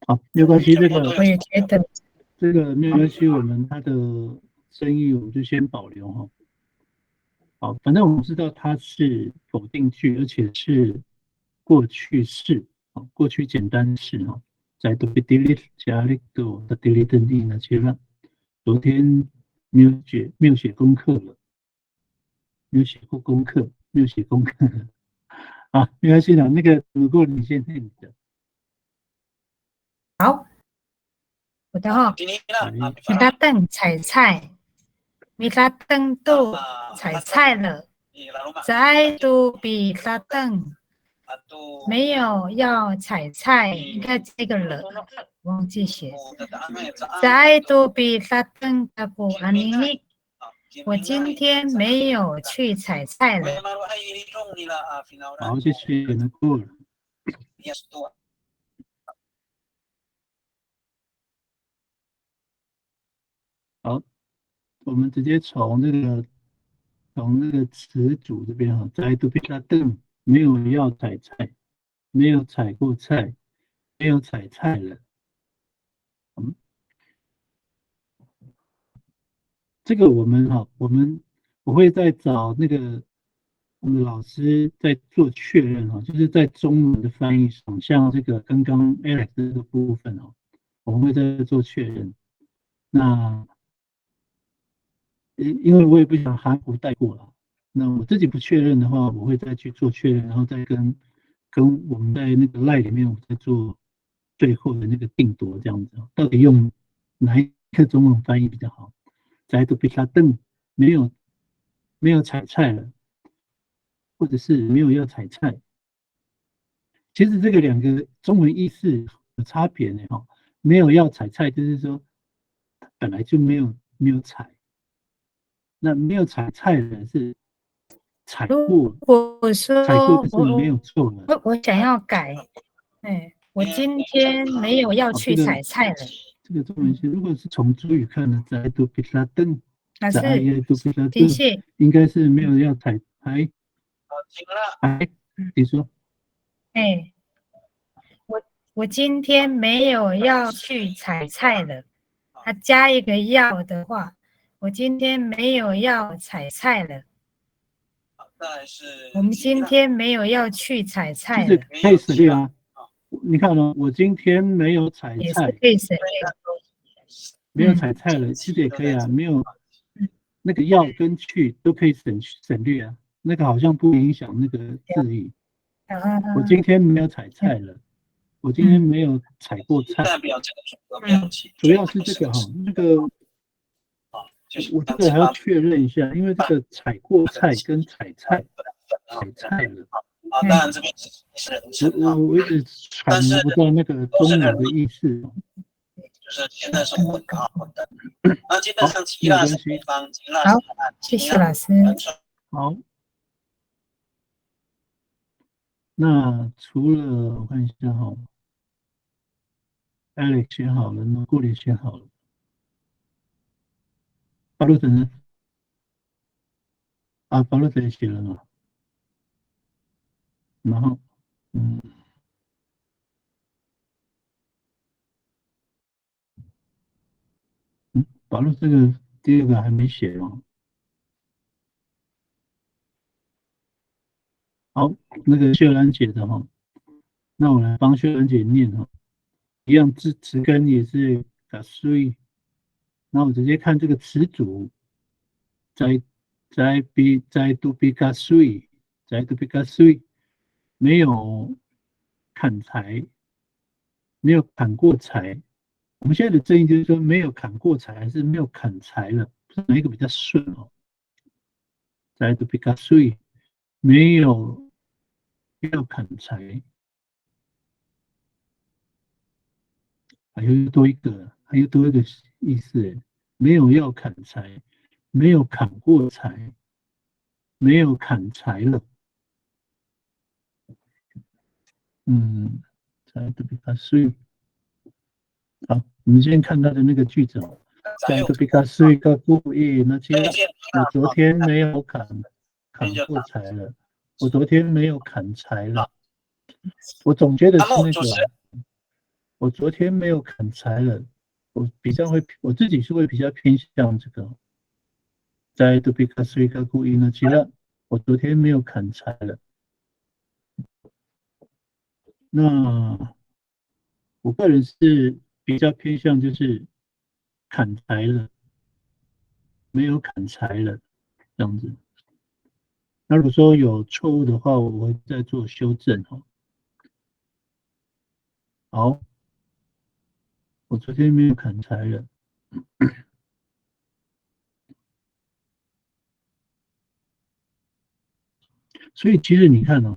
好，没有关系，这个我也觉得这个没有关系，我们它的声义我们就先保留哈。好，反正我们知道它是否定句，而且是过去式，过去简单式哈。在 delete 加 lecto 的 delete 力呢，其实昨天没有写功课了，没有写过功课，没有写功课。好，没关系的，那个如果你先念的。好，我的哈，米拉登采菜，米拉登都采菜了，在都比拉登没有要采菜，应该这个了，忘记写。在都比拉登的不安宁，我今天没有去采菜了。好，谢谢，那过了。好，我们直接从那个词组这边哈，在都比拉登没有要采菜，没有采过菜，没有采菜了。这个我会再找那个我们老师在做确认哈，就是在中文的翻译上，像这个刚刚 Alex 这个部分哦，我们会再做确认。那因为我也不想含糊带过了，那我自己不确认的话，我会再去做确认，然后再跟我们在那个 LINE 里面，我再做最后的那个定夺，这样子，到底用哪一个中文翻译比较好？在都比拉登没有采菜了，或者是没有要采菜。其实这个两个中文意思有差别呢哈。没有要采菜，就是说本来就没有采。那没有采菜的是采过，我说采过就是没有做了。我想要改，我今天没有要去采菜了。这个中文是，如果是从主语看呢，在都比拉登，老师，的确应该是没有要采。你说，我今天没有要去采菜了。加一个要的话，我今天没有要采菜了。再来是我们今天没有要去采菜就是了，可以省略啊。你看哦，我今天没有采也是菜，可以省略。没有采菜了，其实也可以啊。没有那个要跟去都可以省略啊，那个好像不影响那个字义。我今天没有采菜了，我今天没有采过菜，代表这个主要表情，主要是这个哈，那个我这个还要确认一下，因为这个采过菜跟采菜了，当然这边是人称我一直揣摩不到那个中文的意思。就是现在是混的混的。那基本上希腊是北方，希腊好是南，谢谢老师。好，那除了我看一下哈，Alex 选好了，那顾里选好了，巴洛特呢？啊，巴洛特也写了嘛。然后，巴洛这个第二个还没写哦。好，那个秀兰姐的哈，那我来帮秀兰姐念哈，一样词根也是嘎碎，那我直接看这个词组，在都比嘎碎，没有砍柴，没有砍过柴。我们现在的正义就是说没有砍过柴，还是没有砍柴了，不知道哪一个比较顺哦。在都比嘎碎，没有砍柴。还有多一个意思，没有要砍柴，没有砍过柴，没有砍柴了。才都比较碎。好，我们先看他的那个句子哦，在都比较碎个故意，那其实我昨天没有砍过柴了，我昨天没有砍柴了。我总结的是那个，我昨天没有砍柴了。我自己是会比较偏向这个，在都比较碎个故意呢，其实我昨天没有砍柴了。那我个人是比较偏向就是砍柴了，没有砍柴了这样子。那如果说有错误的话，我会再做修正哦。好，我昨天没有砍柴了。所以其实你看哦，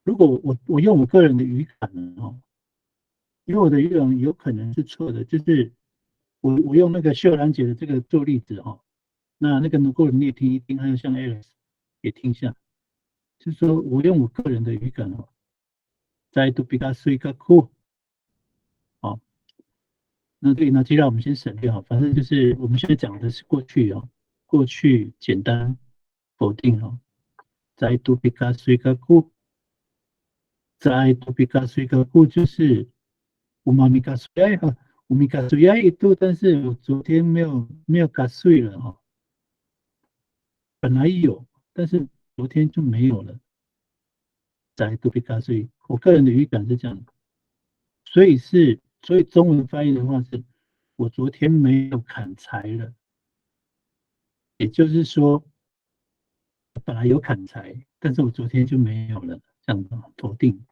如果我用我个人的语感哦，因为我的语感有可能是错的，就是我用那个秀兰姐的这个做例子哦，那个能够你也听一听，还有像 Alex 也听一下，就是说我用我个人的语感哦，在都比较碎个酷，好，那对，那就让我们先省略好，反正就是我们现在讲的是过去哦，过去简单否定哦，在都比较碎个酷。在都比较水个故就是我妈咪嘎水哈，我咪嘎水一度，但是我昨天没有嘎水了哈，本来有，但是昨天就没有了。在都比嘎水，我个人的语感是这样，所以中文翻译的话是，我昨天没有砍柴了，也就是说，本来有砍柴，但是我昨天就没有了，这样子否定。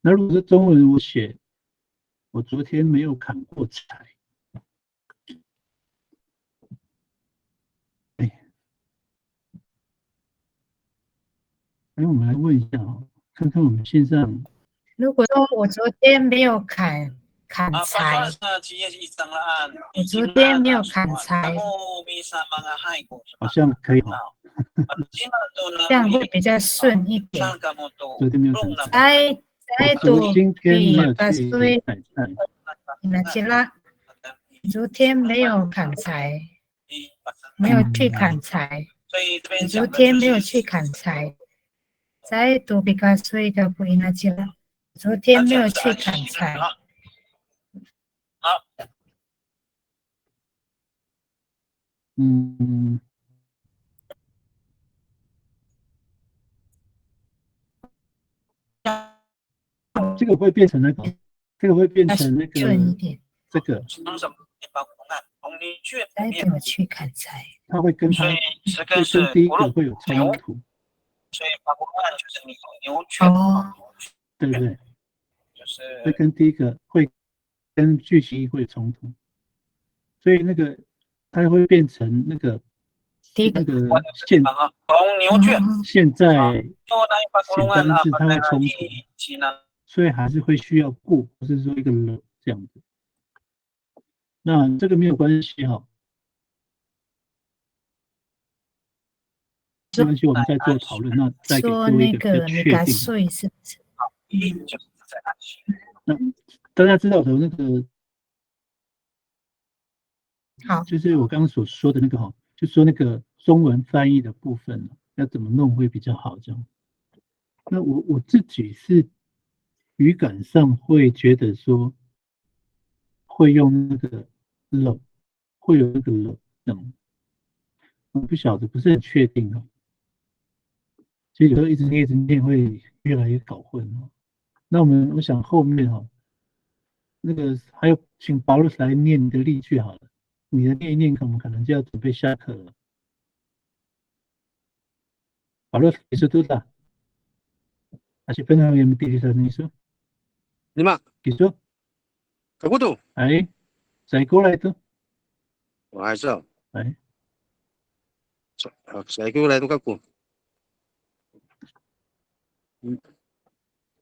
那如果是中文，我写我昨天没有砍过柴。我们来问一下哦，看看我们线上。如果说我昨天没有砍柴，我昨天没有砍柴，好像可以哦，这样会比较顺一点。昨天没有砍柴。今天没有去采菜。那起啦，昨天没有砍柴。没有去砍柴，所以这边昨天没有去砍柴。在杜比卡所以个不应该去了。昨天没有去砍柴。好。这个会变成那个，这个会变成那个这个。再怎么去砍柴？它会跟它会跟第一个会有冲突。所以法国案就是牛犬。对不对？会跟第一个会跟句型义会冲突，所以那个它会变成那个那个现在简单字它会冲突，所以还是会需要过，不是说一个了这样子。那这个没有关系哈，没关系，我们再做讨论，那再给各位一个比较确定。那大家知道的那个，好，就是我刚刚所说的那个哈，就说那个中文翻译的部分要怎么弄会比较好这样。那我自己是语感上会觉得说，会用那个了，会有那个了这样，我不晓得，不是很确定哦。其实有时候一直念会越来越搞混哦。那我想后面哈，那个还有请保罗来念你的例句好了，你的念一念，我们可能就要准备下课了。保罗，你说多少？还是分享给我们弟弟的？你说？你嘛？你说？可都？哎，再过来的。我还是哦。哎，再过来都个过。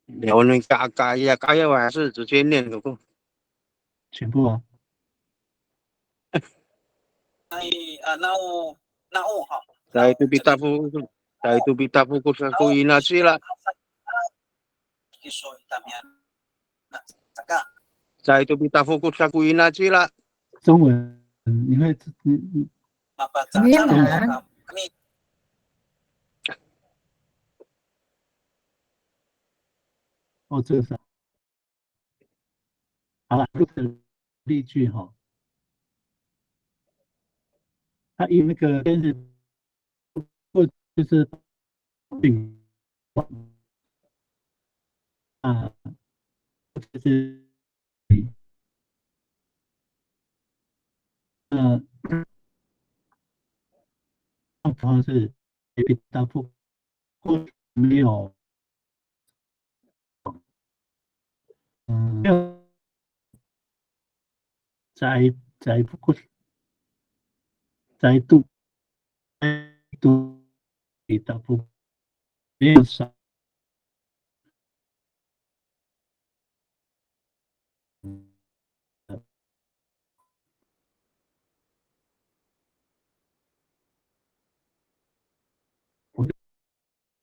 聊那改呀，我还是直接念个过。全部啊。那我好。在itu bita buku saku inasi lah. Saya itu bita buku saku inasi lah. 中文你会你没有啊？哦，这个是好了，这个例句哈，它以那个跟是或就是啊，就是然后是比大不或没有没有在不过在度比大不没有少。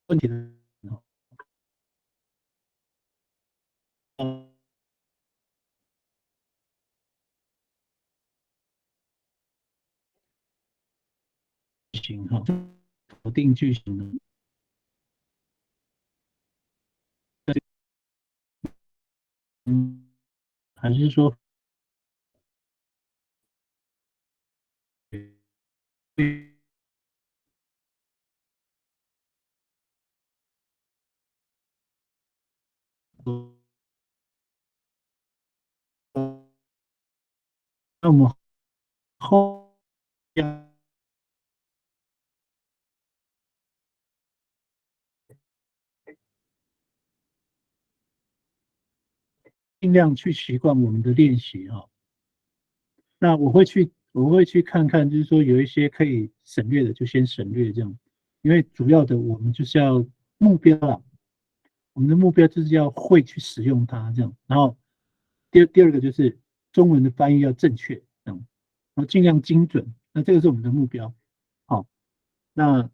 问题的型哈，否定句型呢？还是说那么后要尽量去习惯我们的练习哈。那我会去看看，就是说有一些可以省略的就先省略这样，因为主要的我们就是要目标啦，我们的目标就是要会去使用它这样。然后第二个就是中文的翻译要正确这样，然后尽量精准。那这个是我们的目标。好，那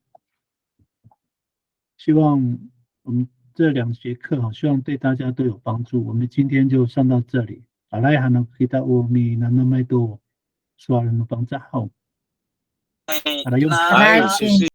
希望我们这2节课哈，希望对大家都有帮助。我们今天就上到这里。好来，还能回答我们那么多说人的帮助好。把它用把它用